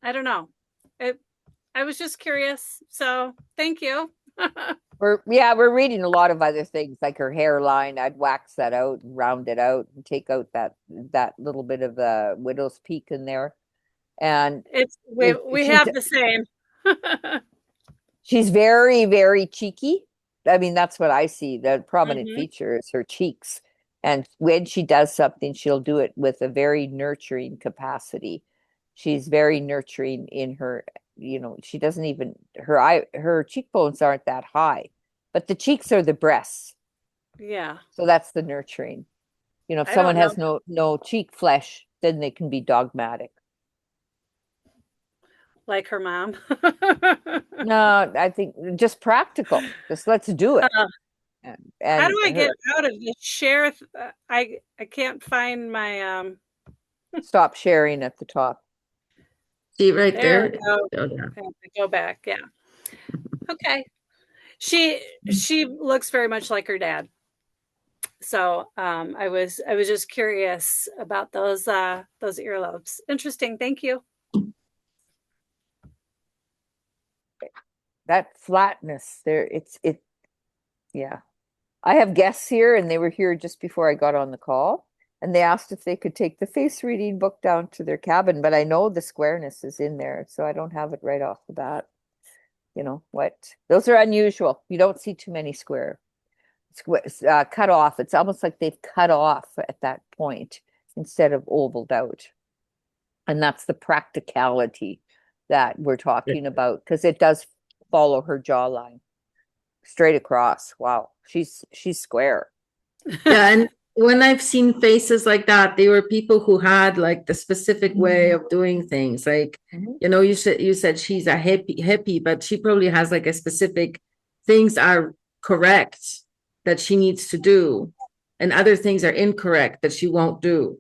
I don't know. I was just curious. So thank you. We're reading a lot of other things, like her hairline. I'd wax that out and round it out and take out that little bit of the widow's peak in there. And we have the same. She's very, very cheeky. I mean, that's what I see. The prominent feature is her cheeks. And when she does something, she'll do it with a very nurturing capacity. She's very nurturing in her. She doesn't even her cheekbones aren't that high, but the cheeks are the breasts. Yeah. So that's the nurturing. If someone has no cheek flesh, then they can be dogmatic. Like her mom. No, I think just practical. Just let's do it. How do I get out of this share? I can't find my stop sharing at the top. See right there. we go. Oh, yeah. Go back. Yeah. Okay. She looks very much like her dad. So I was just curious about those earlobes. Interesting. Thank you. That flatness there, yeah. I have guests here, and they were here just before I got on the call, and they asked if they could take the face reading book down to their cabin, but I know the squareness is in there, so I don't have it right off the bat. You know what? Those are unusual. You don't see too many square cut off. It's almost like they've cut off at that point instead of ovaled out. And that's the practicality that we're talking about, because it does follow her jawline straight across. Wow, she's square. Yeah, and when I've seen faces like that, they were people who had like the specific way of doing things. Like, you know, you said she's a hippie, but she probably has like a specific things are correct that she needs to do, and other things are incorrect that she won't do.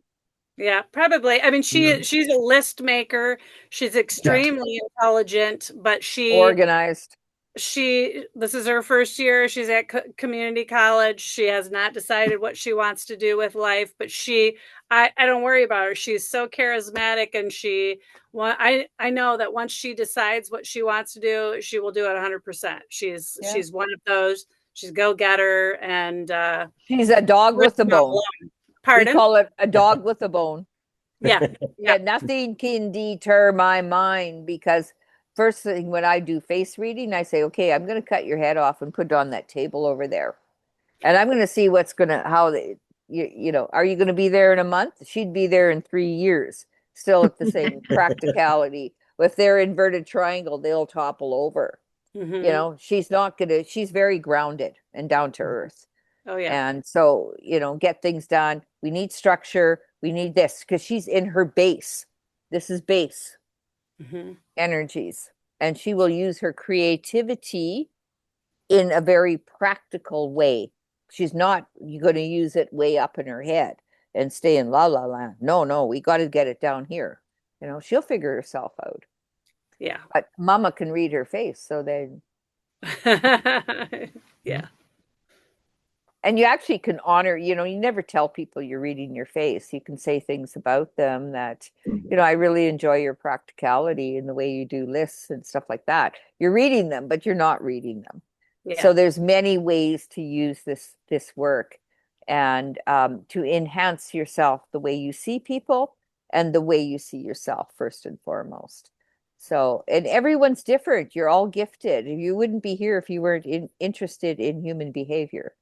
Yeah, probably. I mean, she's a list maker. She's extremely intelligent, but organized. This is her first year. She's at community college. She has not decided what she wants to do with life, but I don't worry about her. She's so charismatic, and I know that once she decides what she wants to do, she will do it 100%. She's one of those. She's a go-getter, and she's a dog with a bone. Pardon? We call it a dog with a bone. Yeah. Nothing can deter my mind, because first thing when I do face reading, I say, okay, I'm going to cut your head off and put it on that table over there. And I'm going to see are you going to be there in a month? She'd be there in 3 years, still at the same practicality. If they're inverted triangle, they'll topple over. You know, she's very grounded and down to earth. Oh, yeah. And so, get things done. We need structure. We need this, because she's in her base. This is base energies. And she will use her creativity in a very practical way. She's not going to use it way up in her head and stay in la la land. No, we got to get it down here. She'll figure herself out. Yeah. But mama can read her face. So then. Yeah. And you actually can honor, you never tell people you're reading your face. You can say things about them that, I really enjoy your practicality in the way you do lists and stuff like that. You're reading them, but you're not reading them. Yeah. So there's many ways to use this work and to enhance yourself, the way you see people and the way you see yourself, first and foremost. So, and everyone's different. You're all gifted. You wouldn't be here if you weren't interested in human behavior.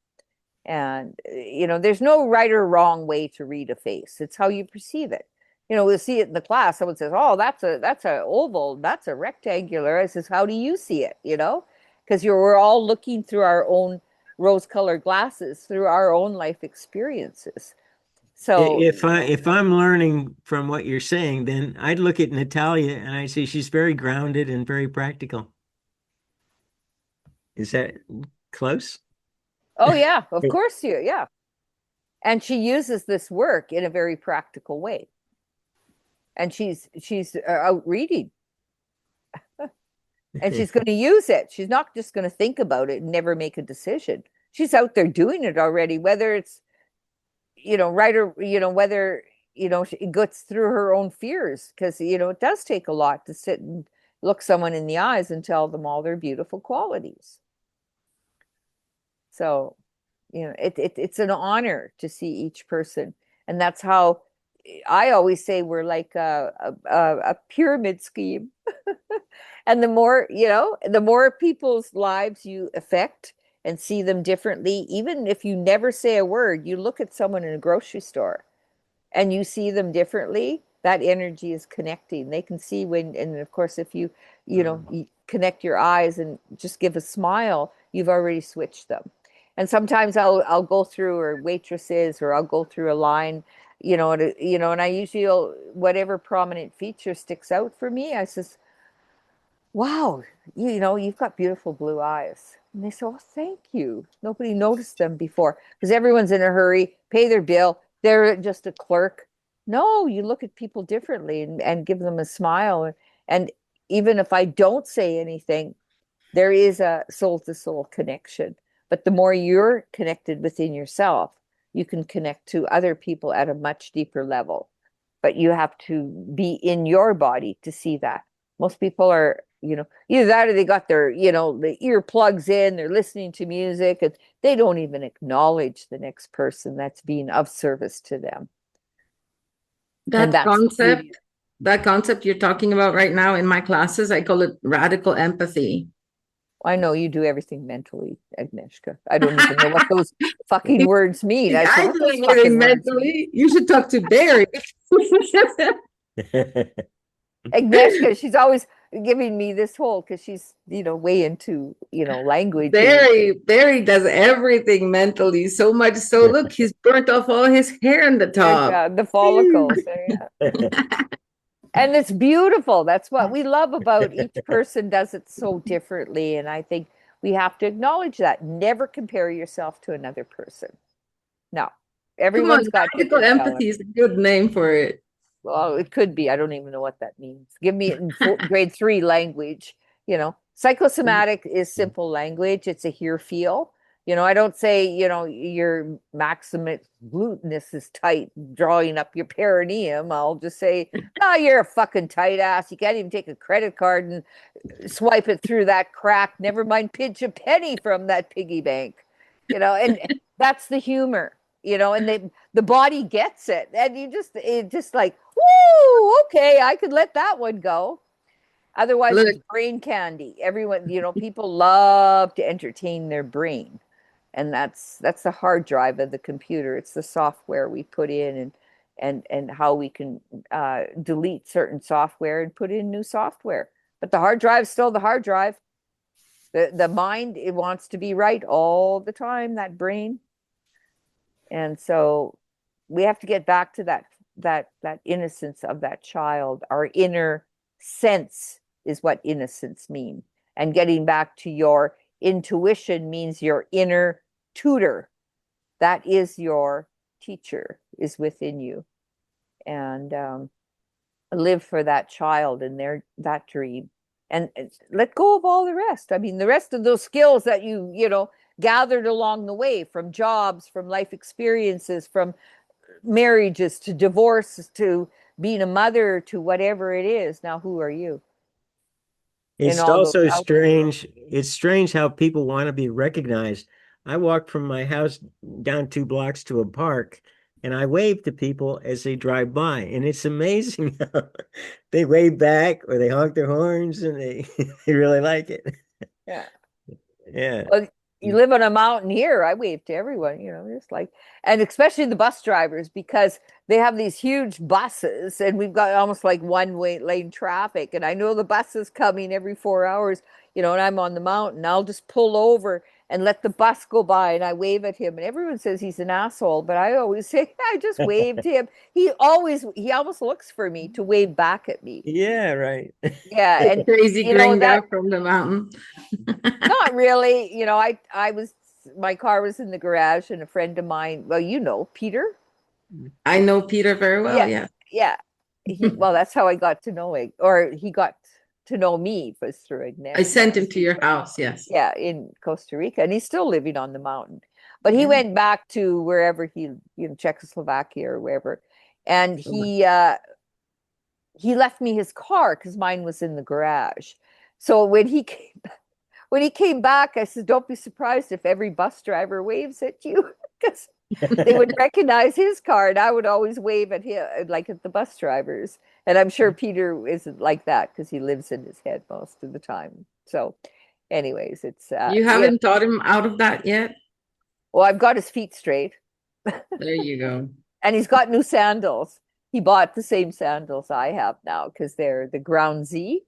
And, there's no right or wrong way to read a face. It's how you perceive it. We'll see it in the class. Someone says, oh, that's a oval. That's a rectangular. I says, how do you see it? Because we're all looking through our own rose-colored glasses, through our own life experiences. So if I'm learning from what you're saying, then I'd look at Natalia and I say she's very grounded and very practical. Is that close? Oh, yeah, of course yeah. And she uses this work in a very practical way. And she's out reading. And she's going to use it. She's not just going to think about it and never make a decision. She's out there doing it already, whether it's, right or, whether, she gets through her own fears. Because, it does take a lot to sit and look someone in the eyes and tell them all their beautiful qualities. So, it's an honor to see each person. And that's how I always say we're like a pyramid scheme. And the more people's lives you affect and see them differently, even if you never say a word, you look at someone in a grocery store and you see them differently, that energy is connecting. They can see and of course, if you connect your eyes and just give a smile, you've already switched them. And sometimes I'll go through, or waitresses, or I'll go through a line, and I usually, whatever prominent feature sticks out for me, I says, wow, you've got beautiful blue eyes. And they say, oh, thank you. Nobody noticed them before because everyone's in a hurry, pay their bill. They're just a clerk. No, you look at people differently and give them a smile. And even if I don't say anything, there is a soul to soul connection. But the more you're connected within yourself, you can connect to other people at a much deeper level. But you have to be in your body to see that. Most people are, either that or they got their, the earplugs in, they're listening to music, and they don't even acknowledge the next person that's being of service to them. That concept you're talking about right now in my classes, I call it radical empathy. I know you do everything mentally, Agnieszka. I don't even know what those fucking words mean. I said, what those fucking mentally? You should talk to Barry. Agnieszka, she's always giving me this whole, because she's, way into, language. Barry does everything mentally, so much so, look, he's burnt off all his hair in the top. The follicles. And it's beautiful. That's what we love about each person does it so differently. And I think we have to acknowledge that. Never compare yourself to another person. No, everyone's got radical empathy is a good name for it. Well, it could be. I don't even know what that means. Give me it in grade 3 language. Psychosomatic is simple language. It's a hear feel. I don't say, your maximus gluteus is tight, drawing up your perineum. I'll just say, no, you're a fucking tight ass. You can't even take a credit card and swipe it through that crack. Never mind pinch a penny from that piggy bank. And that's the humor, and the body gets it. And it just like, woo, okay, I could let that one go. Otherwise, it's brain candy. Everyone, people love to entertain their brain. And that's the hard drive of the computer. It's the software we put in and how we can delete certain software and put in new software. But the hard drive is still the hard drive. The mind, it wants to be right all the time, that brain. And so we have to get back to that innocence of that child. Our inner sense is what innocence means. And getting back to your intuition means your inner tutor. That is your teacher, is within you. And live for that child and that dream. And let go of all the rest. I mean, the rest of those skills that you gathered along the way, from jobs, from life experiences, from marriages to divorces to being a mother to whatever it is. Now, who are you? It's also strange. It's strange how people want to be recognized. I walk from my house down 2 blocks to a park, and I wave to people as they drive by. And it's amazing how they wave back or they honk their horns, and they really like it. Yeah. Yeah. Well, you live on a mountain here. I wave to everyone, just like, and especially the bus drivers, because they have these huge buses and we've got almost like one-way lane traffic. And I know the bus is coming every 4 hours, and I'm on the mountain. I'll just pull over and let the bus go by and I wave at him. And everyone says he's an asshole, but I always say, I just waved to him. He almost looks for me to wave back at me. Yeah, right. Yeah. And crazy grin down from the mountain. Not really. My car was in the garage and a friend of mine, well, Peter. I know Peter very well. Yeah. Yeah. Well, that's how I got to know him, or he got to know me, was through Agnieszka. I sent him to your house. Yes. Yeah. In Costa Rica, and he's still living on the mountain, but he went back to wherever Czechoslovakia or wherever. And he left me his car because mine was in the garage. So when he came back, I said, don't be surprised if every bus driver waves at you, because they would recognize his car, and I would always wave at him, like at the bus drivers. And I'm sure Peter isn't like that because he lives in his head most of the time. So anyways, it's... you haven't taught him out of that yet? Well, I've got his feet straight. There you go. And he's got new sandals. He bought the same sandals I have now because they're the Ground Z.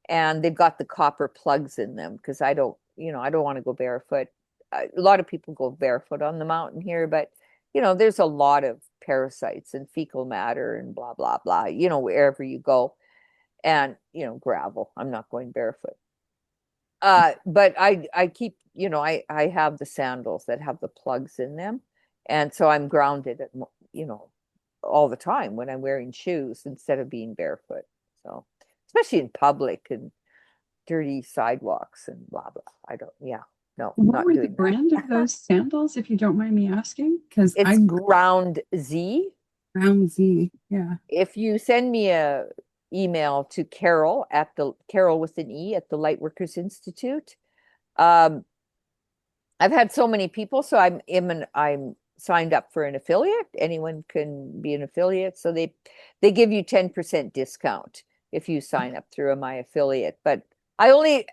And they've got the copper plugs in them because I don't want to go barefoot. A lot of people go barefoot on the mountain here, but there's a lot of parasites and fecal matter and blah, blah, blah, wherever you go. And, gravel. I'm not going barefoot. But I keep, I have the sandals that have the plugs in them. And so I'm grounded at, all the time when I'm wearing shoes instead of being barefoot. So, especially in public and dirty sidewalks and blah, blah. No, What not were the doing that. brand of those sandals, if you don't mind me asking? Because It's I'm Ground Z. Ground Z. Yeah. If you send me a email to Carole Carole with an E at the Lightworkers Institute, I've had so many people, so I'm signed up for an affiliate. Anyone can be an affiliate, so they give you 10% discount if you sign up through my affiliate. But I only,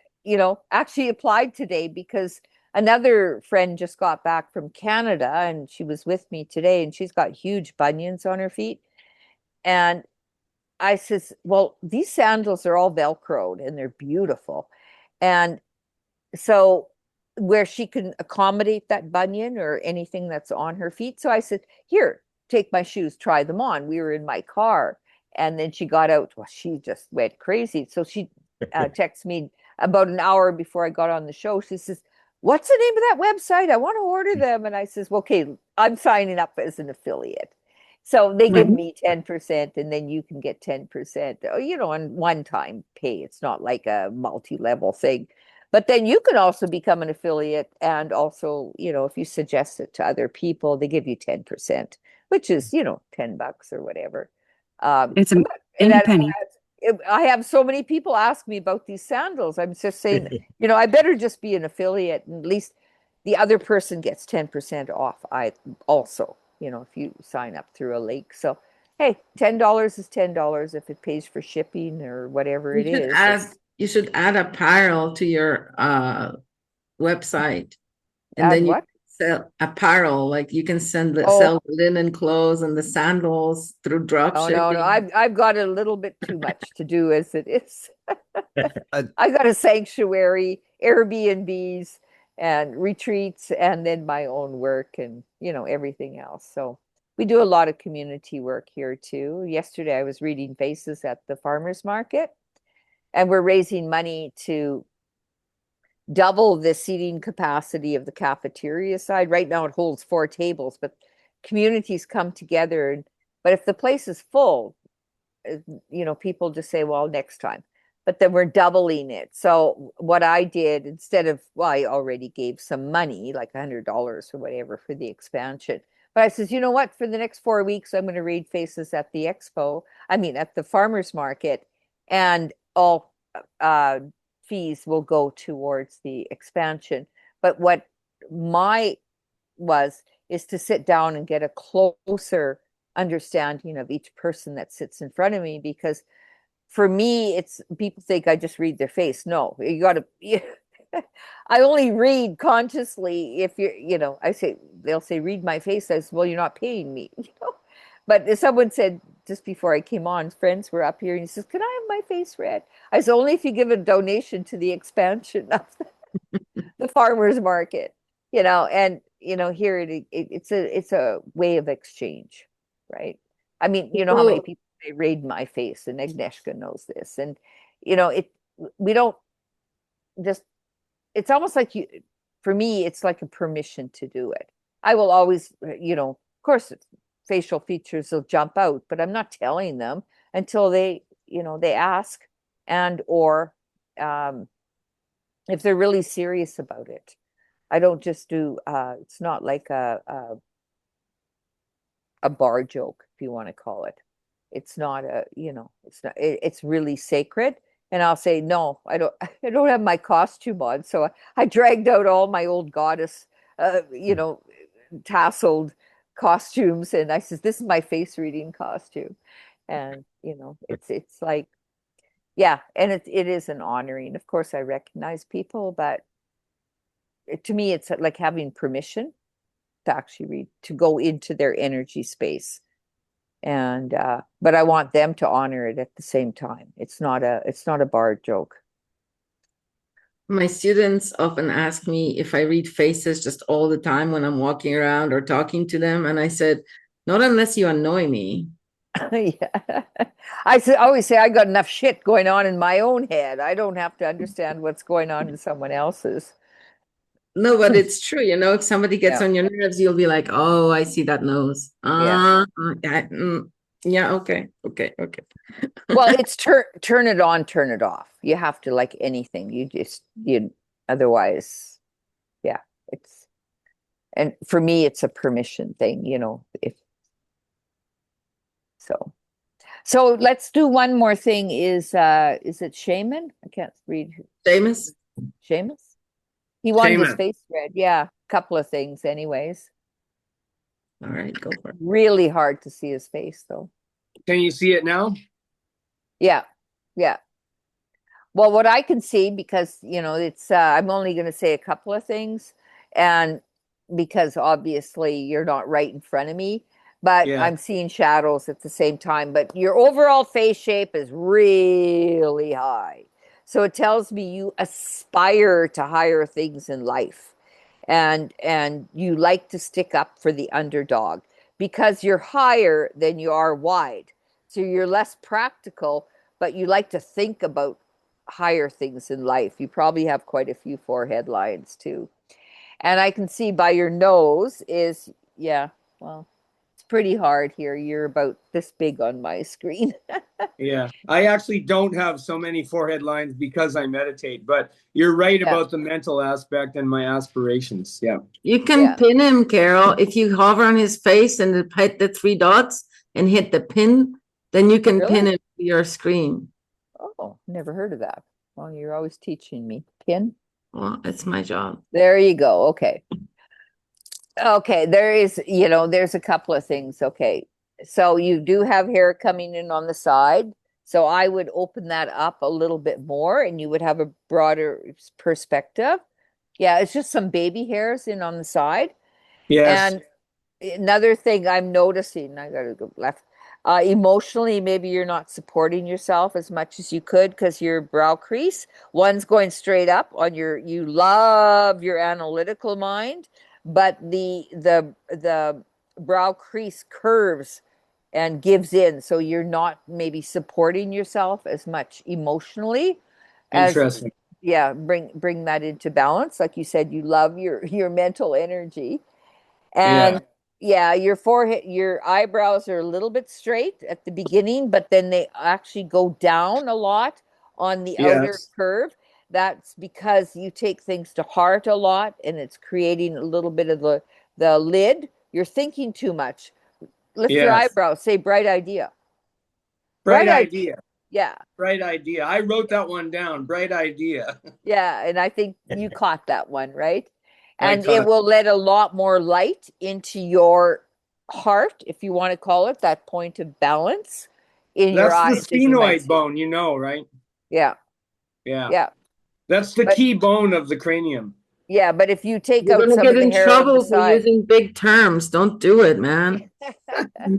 actually applied today because another friend just got back from Canada and she was with me today, and she's got huge bunions on her feet. And I says, well, these sandals are all Velcroed and they're beautiful. And so where she can accommodate that bunion or anything that's on her feet. So I said, here, take my shoes, try them on. We were in my car. And then she got out. Well, she just went crazy. So she texted me about an hour before I got on the show. She says, what's the name of that website? I want to order them. And I says, well, okay, I'm signing up as an affiliate. So they give me 10% and then you can get 10%, on one-time pay. It's not like a multi-level thing. But then you can also become an affiliate, and also, if you suggest it to other people, they give you 10%, which is, $10 or whatever. It's any penny. I have so many people ask me about these sandals. I'm just saying, I better just be an affiliate, and at least the other person gets 10% off. I also, if you sign up through a link. So, hey, $10 is $10 if it pays for shipping or whatever it is. You should add apparel to your website, and then you sell apparel. Like you can sell the linen clothes and the sandals through drop shipping. No, I've got a little bit too much to do as it is. I got a sanctuary, Airbnbs, and retreats, and then my own work, and everything else. So we do a lot of community work here too. Yesterday I was reading faces at the farmers market. And we're raising money to double the seating capacity of the cafeteria side. Right now it holds 4 tables, but communities come together. But if the place is full, people just say, well, next time. But then we're doubling it. So what I did, instead of, I already gave some money, like $100 or whatever for the expansion. But I says, you know what? For the next 4 weeks, I'm going to read faces at the expo. At the farmers market. And all fees will go towards the expansion. But what is to sit down and get a closer understanding of each person that sits in front of me, because for me, it's people think I just read their face. No, you got to. I only read consciously if they'll say read my face. I say, well, you're not paying me. But if someone said just before I came on, friends were up here, and he says, can I have my face read? I said, only if you give a donation to the expansion of the farmers market, and here it's a way of exchange, right? How many people they read my face, and Agnieszka knows this, and we don't just, it's almost like for me, it's like a permission to do it. I will always, of course, facial features will jump out, but I'm not telling them until they ask, and or if they're really serious about it. I don't just do it's not like a bar joke, if you want to call it. It's not it's really sacred. And I'll say, no, I don't have my costume on. So I dragged out all my old goddess tasseled costumes, and I says, this is my face reading costume. And it's like, yeah, and it is an honoring. Of course I recognize people, but to me it's like having permission to actually read, to go into their energy space. And but I want them to honor it at the same time. It's not a bar joke. My students often ask me if I read faces just all the time when I'm walking around or talking to them. And I said, not unless you annoy me. Yeah. Always say I got enough shit going on in my own head. I don't have to understand what's going on in someone else's. No, but it's true. If somebody gets Yeah. on your nerves, you'll be like, oh, I see that nose. Yeah. Yeah, okay. Well, it's turn it on, turn it off. You have to, like anything. You otherwise, yeah, and for me it's a permission thing, if so. So let's do one more thing. Is it Shaman? I can't read. Seamus? Seamus? He wanted his Seamus. face read. Yeah, a couple of things anyways. All right, go for it. Really hard to see his face though. Can you see it now? Yeah. Well, what I can see, because it's I'm only going to say a couple of things, and because obviously you're not right in front of me, but Yeah. I'm seeing shadows at the same time. But your overall face shape is really high, so it tells me you aspire to higher things in life, and you like to stick up for the underdog because you're higher than you are wide, so you're less practical, but you like to think about higher things in life. You probably have quite a few forehead lines too. And I can see by your nose is, well, it's pretty hard here. You're about this big on my screen. Yeah. I actually don't have so many forehead lines because I meditate, but you're right about the mental aspect and my aspirations. Yeah. You can pin him, Carole. If you hover on his face and hit the 3 dots and hit the pin, then you can pin it to your screen. Oh, never heard of that. Well, you're always teaching me. Pin? Well, it's my job. There you go. Okay. Okay, there's a couple of things. Okay. So you do have hair coming in on the side. So I would open that up a little bit more and you would have a broader perspective. Yeah, it's just some baby hairs in on the side. Yes. And another thing I'm noticing, I gotta go left. Emotionally, maybe you're not supporting yourself as much as you could because your brow crease, one's going straight up on you love your analytical mind, but the brow crease curves and gives in. So you're not maybe supporting yourself as much emotionally. Interesting. Bring that into balance. Like you said, you love your mental energy. And your forehead, your eyebrows are a little bit straight at the beginning, but then they actually go down a lot on the outer curve. That's because you take things to heart a lot and it's creating a little bit of the lid. You're thinking too much. Lift your eyebrows, say bright idea. Bright idea. Yeah. Bright idea. I wrote that one down. Bright idea. Yeah. And I think you caught that one, right? And it will let a lot more light into your heart, if you want to call it, that point of balance in your eyes. That's the sphenoid bone, right? Yeah. That's the key bone of the cranium. Yeah, but if you take You're out some gonna of get the in hair trouble on the for side, using big terms. Don't do it, man.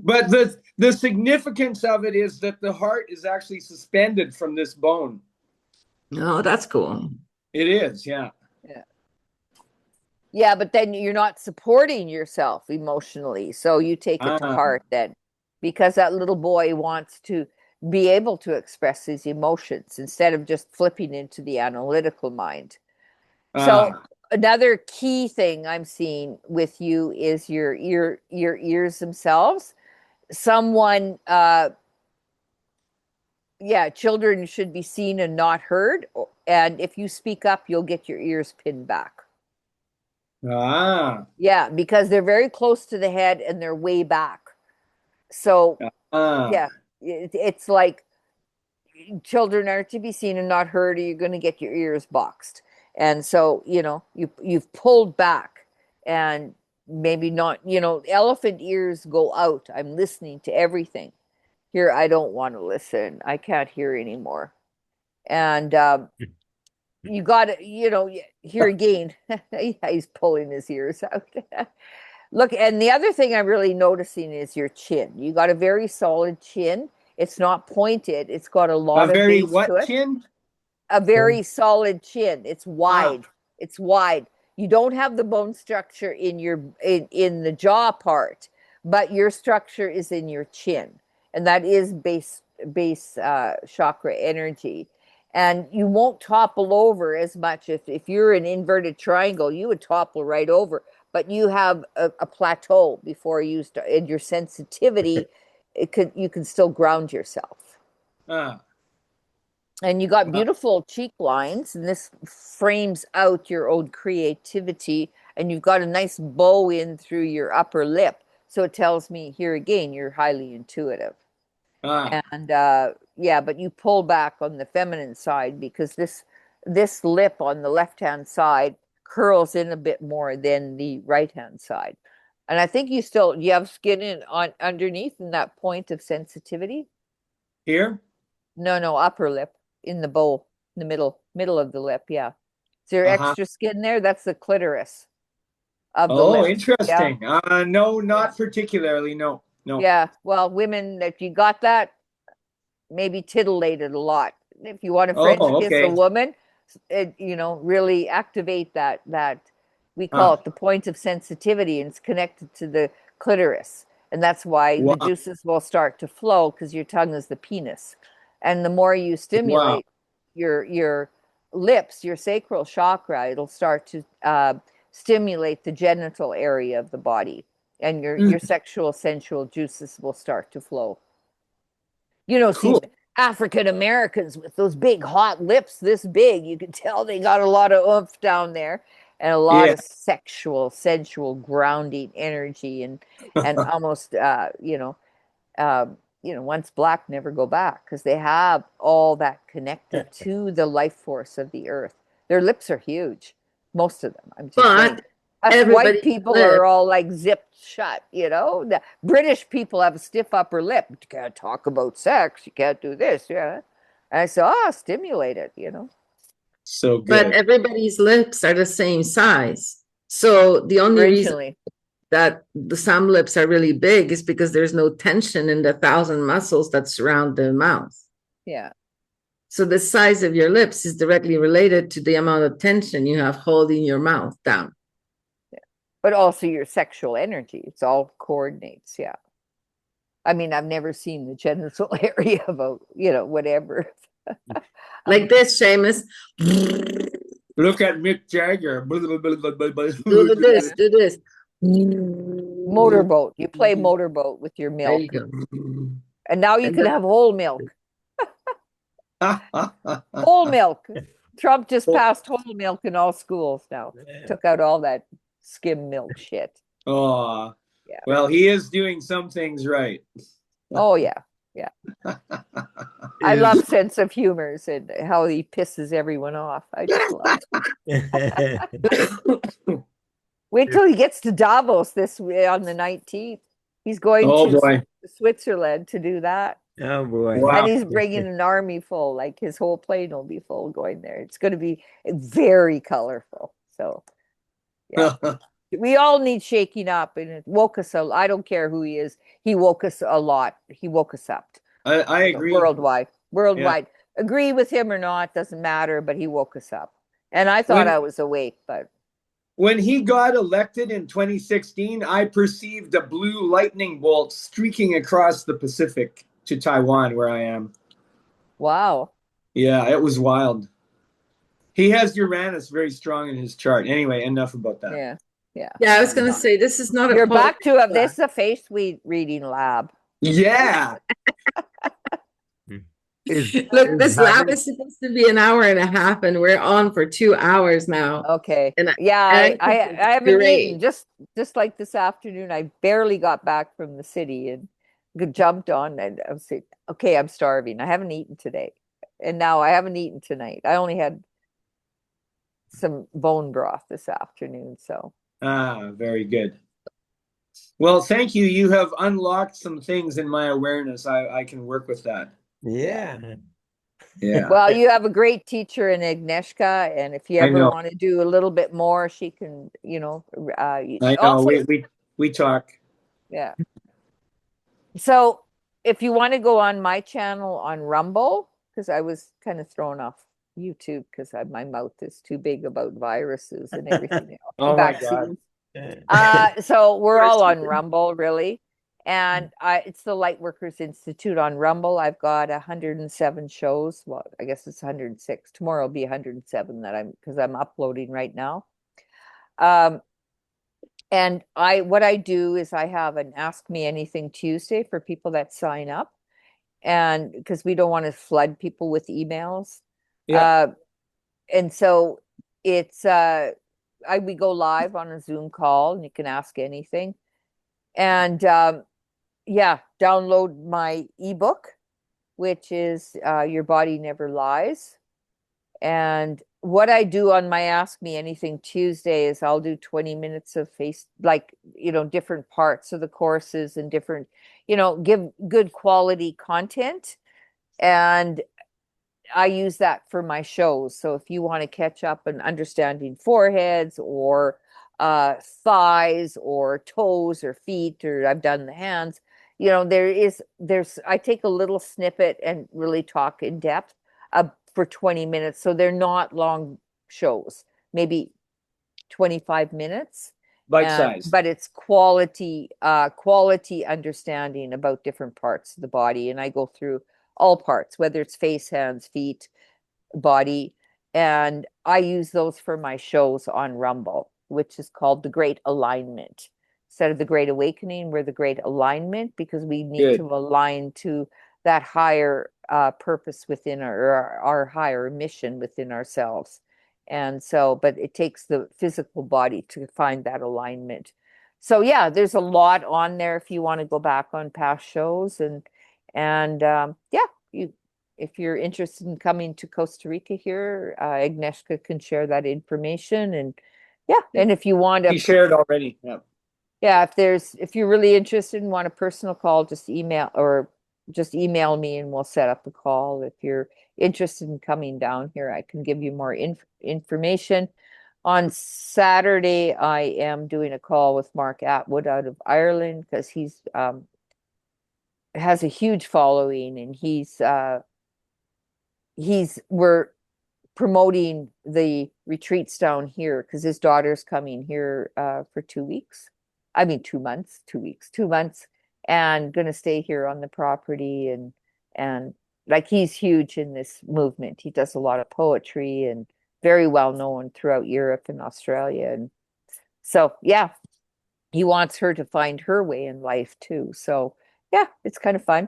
But the significance of it is that the heart is actually suspended from this bone. Oh, that's cool. It is, yeah. Yeah, but then you're not supporting yourself emotionally. So you take it to heart then, because that little boy wants to be able to express his emotions instead of just flipping into the analytical mind. So another key thing I'm seeing with you is your ears themselves. Someone, children should be seen and not heard. And if you speak up, you'll get your ears pinned back. Yeah, because they're very close to the head and they're way back. So it's like children are to be seen and not heard, or you're going to get your ears boxed. And so you've pulled back, and maybe not. Elephant ears go out. I'm listening to everything. Here, I don't want to listen. I can't hear anymore. And you got to, here again, he's pulling his ears out. Look, and the other thing I'm really noticing is your chin. You got a very solid chin. It's not pointed. It's got a lot of very base what to it. chin? A very solid chin. It's wide. It's wide. You don't have the bone structure in your in the jaw part, but your structure is in your chin. and that is base chakra energy. And you won't topple over as much. If you're an inverted triangle, you would topple right over, but you have a plateau before you start, and your sensitivity, you can still ground yourself. And you got beautiful cheek lines, and this frames out your own creativity, and you've got a nice bow in through your upper lip. So it tells me here again, you're highly intuitive. And yeah, but you pull back on the feminine side because this lip on the left-hand side curls in a bit more than the right-hand side. And I think you have skin underneath in that point of sensitivity. Here? No, upper lip in the bowl, in the middle of the lip. Yeah. Is there extra skin there? That's the clitoris of the lip. Interesting. Yeah. No, not particularly. No. Yeah. Well, women, if you got that, maybe titillated a lot. If you want to French kiss a woman, really activate that we call it the point of sensitivity, and it's connected to the clitoris. And that's why the juices will start to flow, because your tongue is the penis. And the more you stimulate your lips, your sacral chakra, it'll start to stimulate the genital area of the body, and your sexual, sensual juices will start to flow. See African Americans with those big hot lips this big, you can tell they got a lot of oomph down there, and a lot of sexual, sensual, grounding energy, and almost once black, never go back, because they have all that connected to the life force of the earth. Their lips are huge, most of them. I'm just saying. Us white people are all like zipped shut, The British people have a stiff upper lip. You can't talk about sex. You can't do this. Yeah. And I said, stimulate it, So good. But everybody's lips are the same size. So the only reason that some lips are really big is because there's no tension in the 1,000 muscles that surround the mouth. Yeah. So the size of your lips is directly related to the amount of tension you have holding your mouth down. But also your sexual energy. It's all coordinates. Yeah. I mean, I've never seen the genital area of whatever. Like this, Seamus. Look at Mick Jagger. Do this, do this. Motorboat. You play motorboat with your milk. There you go. And now you can have whole milk. Whole milk. Trump just passed whole milk in all schools now. Took out all that skim milk shit. Oh, yeah. Well, he is doing some things right. Oh, yeah. Yeah. I love sense of humor and how he pisses everyone off. I just love it. Wait till he gets to Davos on the 19th. He's going to Switzerland to do that. Oh, boy. Wow. And he's bringing an army full, like his whole plane will be full going there. It's going to be very colorful. So, yeah. We all need shaking up, and it woke us up. I don't care who he is. He woke us a lot. He woke us up. I agree. Worldwide. Yeah. Agree with him or not, doesn't matter, but he woke us up. And I thought I was awake, but. When he got elected in 2016, I perceived a blue lightning bolt streaking across the Pacific to Taiwan, where I am. Wow. Yeah, it was wild. He has Uranus very strong in his chart. Anyway, enough about that. Yeah. Yeah, I was going to say, this is not You're back to this is a face reading lab. Yeah. Look, this lab is supposed to be an hour and a half, and we're on for 2 hours now. Okay. I haven't eaten. Just like this afternoon, I barely got back from the city and jumped on, and I was saying, okay, I'm starving. I haven't eaten today. And now I haven't eaten tonight. I only had some bone broth this afternoon, so. Very good. Well, thank you. You have unlocked some things in my awareness. I can work with that. Yeah. Well, you have a great teacher in Agnieszka, and if you ever want to do a little bit more, she can, I know. Also, we talk. Yeah. So if you want to go on my channel on Rumble, because I was kind of thrown off YouTube because my mouth is too big about viruses and everything else. Oh my God. So we're all on Rumble, really. And it's the Lightworkers Institute on Rumble. I've got 107 shows. Well, I guess it's 106. Tomorrow will be 107 because I'm uploading right now. And what I do is I have an Ask Me Anything Tuesday for people that sign up, and because we don't want to flood people with emails. And so it's we go live on a Zoom call, and you can ask anything. And download my ebook, which is Your Body Never Lies. And what I do on my Ask Me Anything Tuesday is I'll do 20 minutes of different parts of the courses and different, give good quality content. And I use that for my shows. So if you want to catch up on understanding foreheads or thighs or toes or feet, or I've done the hands, I take a little snippet and really talk in depth for 20 minutes. So they're not long shows, maybe 25 minutes. Bite size. But it's quality understanding about different parts of the body. And I go through all parts, whether it's face, hands, feet, body. And I use those for my shows on Rumble, which is called The Great Alignment. Instead of The Great Awakening, we're The Great Alignment, because we need to align to that higher purpose within our higher mission within ourselves. And so, but it takes the physical body to find that alignment. So yeah, there's a lot on there if you want to go back on past shows. If you're interested in coming to Costa Rica here, Agnieszka can share that information. And and if you want to, he shared already. if you're really interested and want a personal call, just email me and we'll set up a call. If you're interested in coming down here, I can give you more information. On Saturday, I am doing a call with Mark Atwood out of Ireland, because he's has a huge following, and we're promoting the retreats down here because his daughter's coming here for 2 weeks. I mean, 2 months, 2 weeks, 2 months, and going to stay here on the property. And like, he's huge in this movement. He does a lot of poetry and very well known throughout Europe and Australia. And so, he wants her to find her way in life too. So it's kind of fun.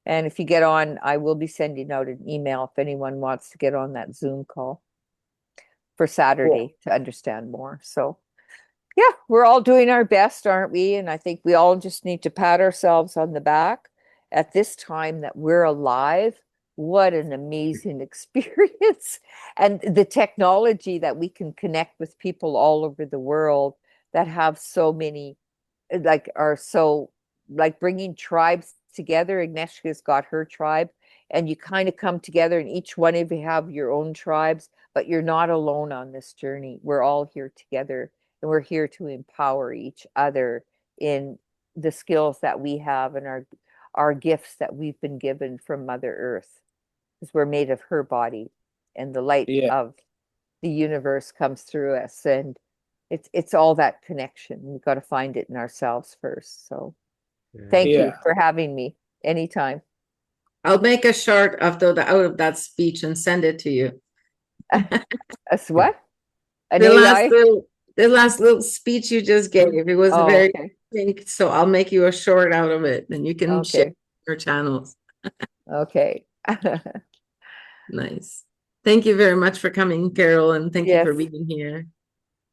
And if you get on, I will be sending out an email if anyone wants to get on that Zoom call for Saturday to understand more. So we're all doing our best, aren't we? And I think we all just need to pat ourselves on the back at this time that we're alive. What an amazing experience. And the technology that we can connect with people all over the world that have so many, bringing tribes together. Agnieszka's got her tribe, and you kind of come together, and each one of you have your own tribes, but you're not alone on this journey. We're all here together, and we're here to empower each other in the skills that we have and our gifts that we've been given from Mother Earth, because we're made of her body, and the light of the universe comes through us. And it's all that connection. We've got to find it in ourselves first. So thank you for having me anytime. I'll make a short out of that speech and send it to you. As what? The last little speech you just gave. It was very pink, so I'll make you a short out of it, and you can share your channels. Okay. Nice. Thank you very much for coming, Carole, and thank you for being here.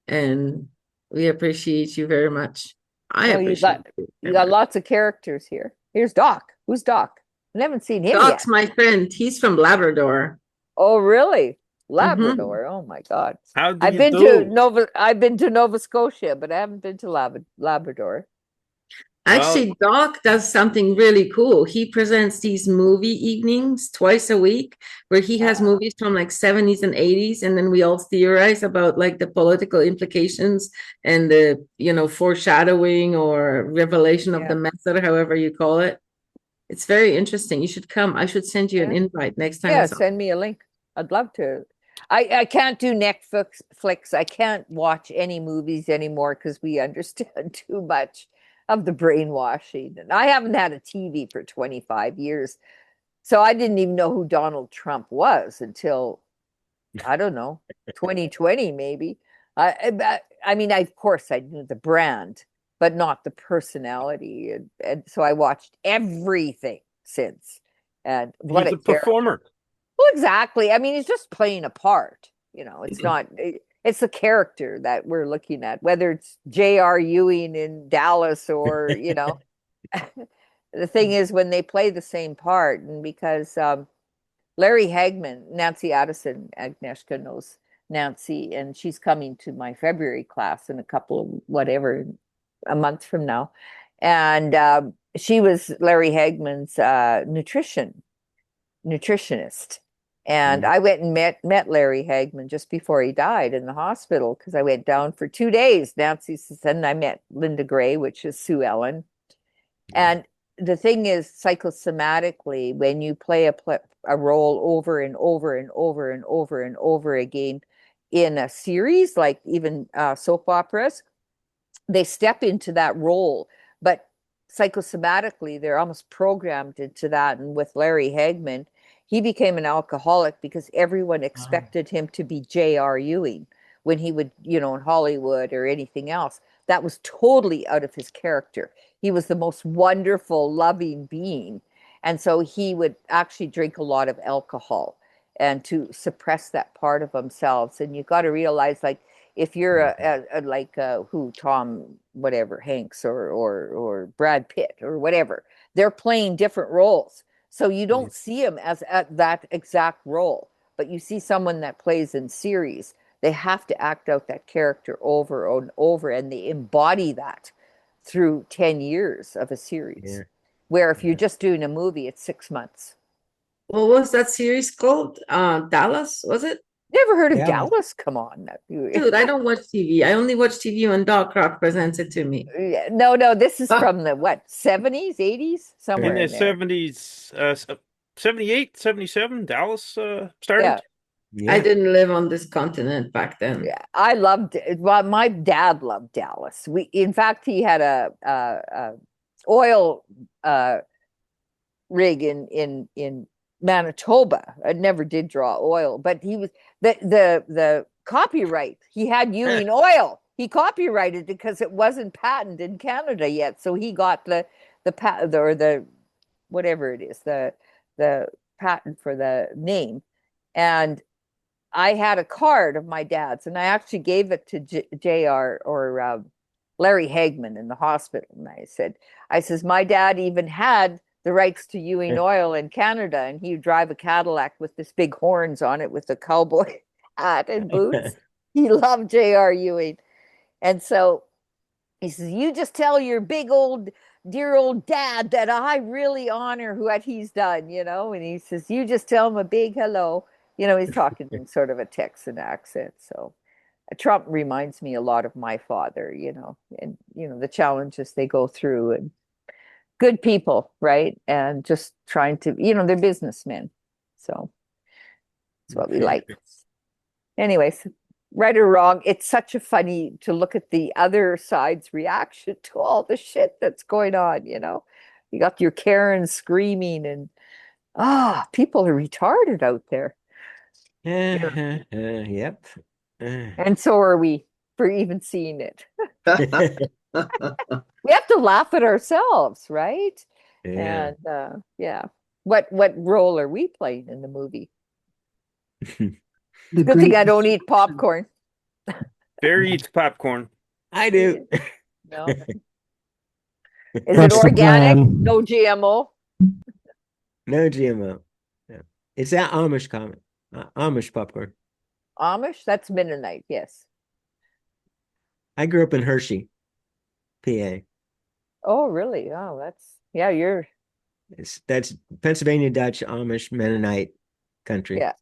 And we appreciate you very much. I appreciate you got lots of characters here. Here's Doc. Who's Doc? I haven't seen him yet. Doc's my friend. He's from Labrador. Oh, really? Labrador. Oh my God. I've been to Nova Scotia, but I haven't been to Labrador. Actually, Doc does something really cool. He presents these movie evenings twice a week, where he has movies from like 70s and 80s, and then we all theorize about like the political implications and the, foreshadowing or revelation of the method, however you call it. It's very interesting. You should come. I should send you an invite next time. Yeah, send me a link. I'd love to. I can't do Netflix. I can't watch any movies anymore because we understand too much. of the brainwashing. And I haven't had a TV for 25 years. So I didn't even know who Donald Trump was until, I don't know, 2020 maybe. I mean, of course, I knew the brand, but not the personality. And so I watched everything since. And what He's a a performer. well, exactly. I mean, he's just playing a part. It's not, it's the character that we're looking at, whether it's J.R. Ewing in Dallas or, the thing is when they play the same part, and because Larry Hagman, Nancy Addison, Agnieszka knows Nancy, and she's coming to my February class in a month from now. And she was Larry Hagman's nutritionist. And I went and met Larry Hagman just before he died in the hospital because I went down for 2 days. Nancy said, and I met Linda Gray, which is Sue Ellen. And the thing is, psychosomatically, when you play a role over and over and over and over and over again in a series, like even soap operas, they step into that role. But psychosomatically, they're almost programmed into that. And with Larry Hagman, he became an alcoholic because everyone expected him to be J.R. Ewing when he would, in Hollywood or anything else. That was totally out of his character. He was the most wonderful, loving being. And so he would actually drink a lot of alcohol and to suppress that part of themselves. And you got to realize, like, if you're Tom, whatever, Hanks or Brad Pitt or whatever, they're playing different roles. So you don't see him as at that exact role, but you see someone that plays in series. They have to act out that character over and over, and they embody that through 10 years of a series. Yeah. Where if you're just doing a movie, it's 6 months. What was that series called? Dallas, was it? Never heard of Dallas? Come on. Dude, I don't watch TV. I only watch TV when Doc Rock presents it to me. No, this is from the, 70s, 80s? Somewhere in the there. 70s, 78, 77, Dallas started? Yeah. I didn't live on this continent back then. Yeah, I loved it. Well, my dad loved Dallas. In fact, he had a oil rig in Manitoba. I never did draw oil, but he was the copyright. He had Ewing oil. He copyrighted it because it wasn't patented in Canada yet. So he got the patent or the whatever it is, the patent for the name. And I had a card of my dad's, and I actually gave it to JR or Larry Hagman in the hospital. And I says, my dad even had the rights to Ewing oil in Canada, and he would drive a Cadillac with this big horns on it with a cowboy hat and boots. He loved J.R. Ewing. And so he says, you just tell your big old, dear old dad that I really honor what he's done, and he says, you just tell him a big hello. He's talking in sort of a Texan accent. So Trump reminds me a lot of my father, and, the challenges they go through, and good people, right? And just trying to, they're businessmen. So that's what we like. Anyways, right or wrong, it's such a funny to look at the other side's reaction to all the shit that's going on, You got your Karen screaming and, people are retarded out there. Yep. And so are we for even seeing it. We have to laugh at ourselves, right? Yeah. And what role are we playing in the movie? Good thing I don't eat popcorn. Barry eats popcorn. I do. No. Is it organic? No GMO? No GMO. Yeah. It's that Amish comment. Amish popcorn. Amish? That's Mennonite, yes. I grew up in Hershey, PA. Oh, really? Oh, that's Pennsylvania Dutch, Amish, Mennonite country. Yeah.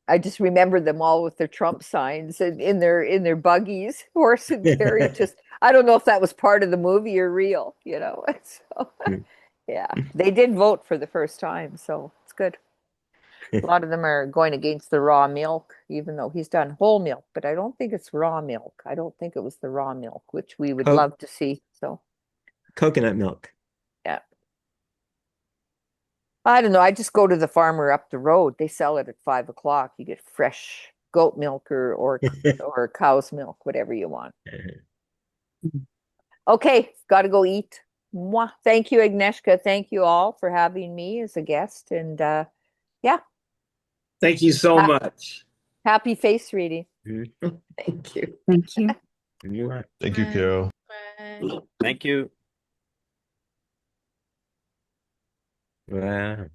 I just remember them all with their Trump signs and in their buggies, horse and carriage. I don't know if that was part of the movie or real, So, yeah, they did vote for the first time, so it's good. A lot of them are going against the raw milk, even though he's done whole milk, but I don't think it's raw milk. I don't think it was the raw milk, which we would love to see. So Coconut milk. yeah. I don't know. I just go to the farmer up the road. They sell it at 5 o'clock. You get fresh goat milk or cow's milk, whatever you want. Okay, got to go eat. Mwah. Thank you, Agnieszka. Thank you all for having me as a guest. And yeah. Thank you so much. Happy face reading. Thank you. Thank you. Thank you, Carole. Thank you. Wow.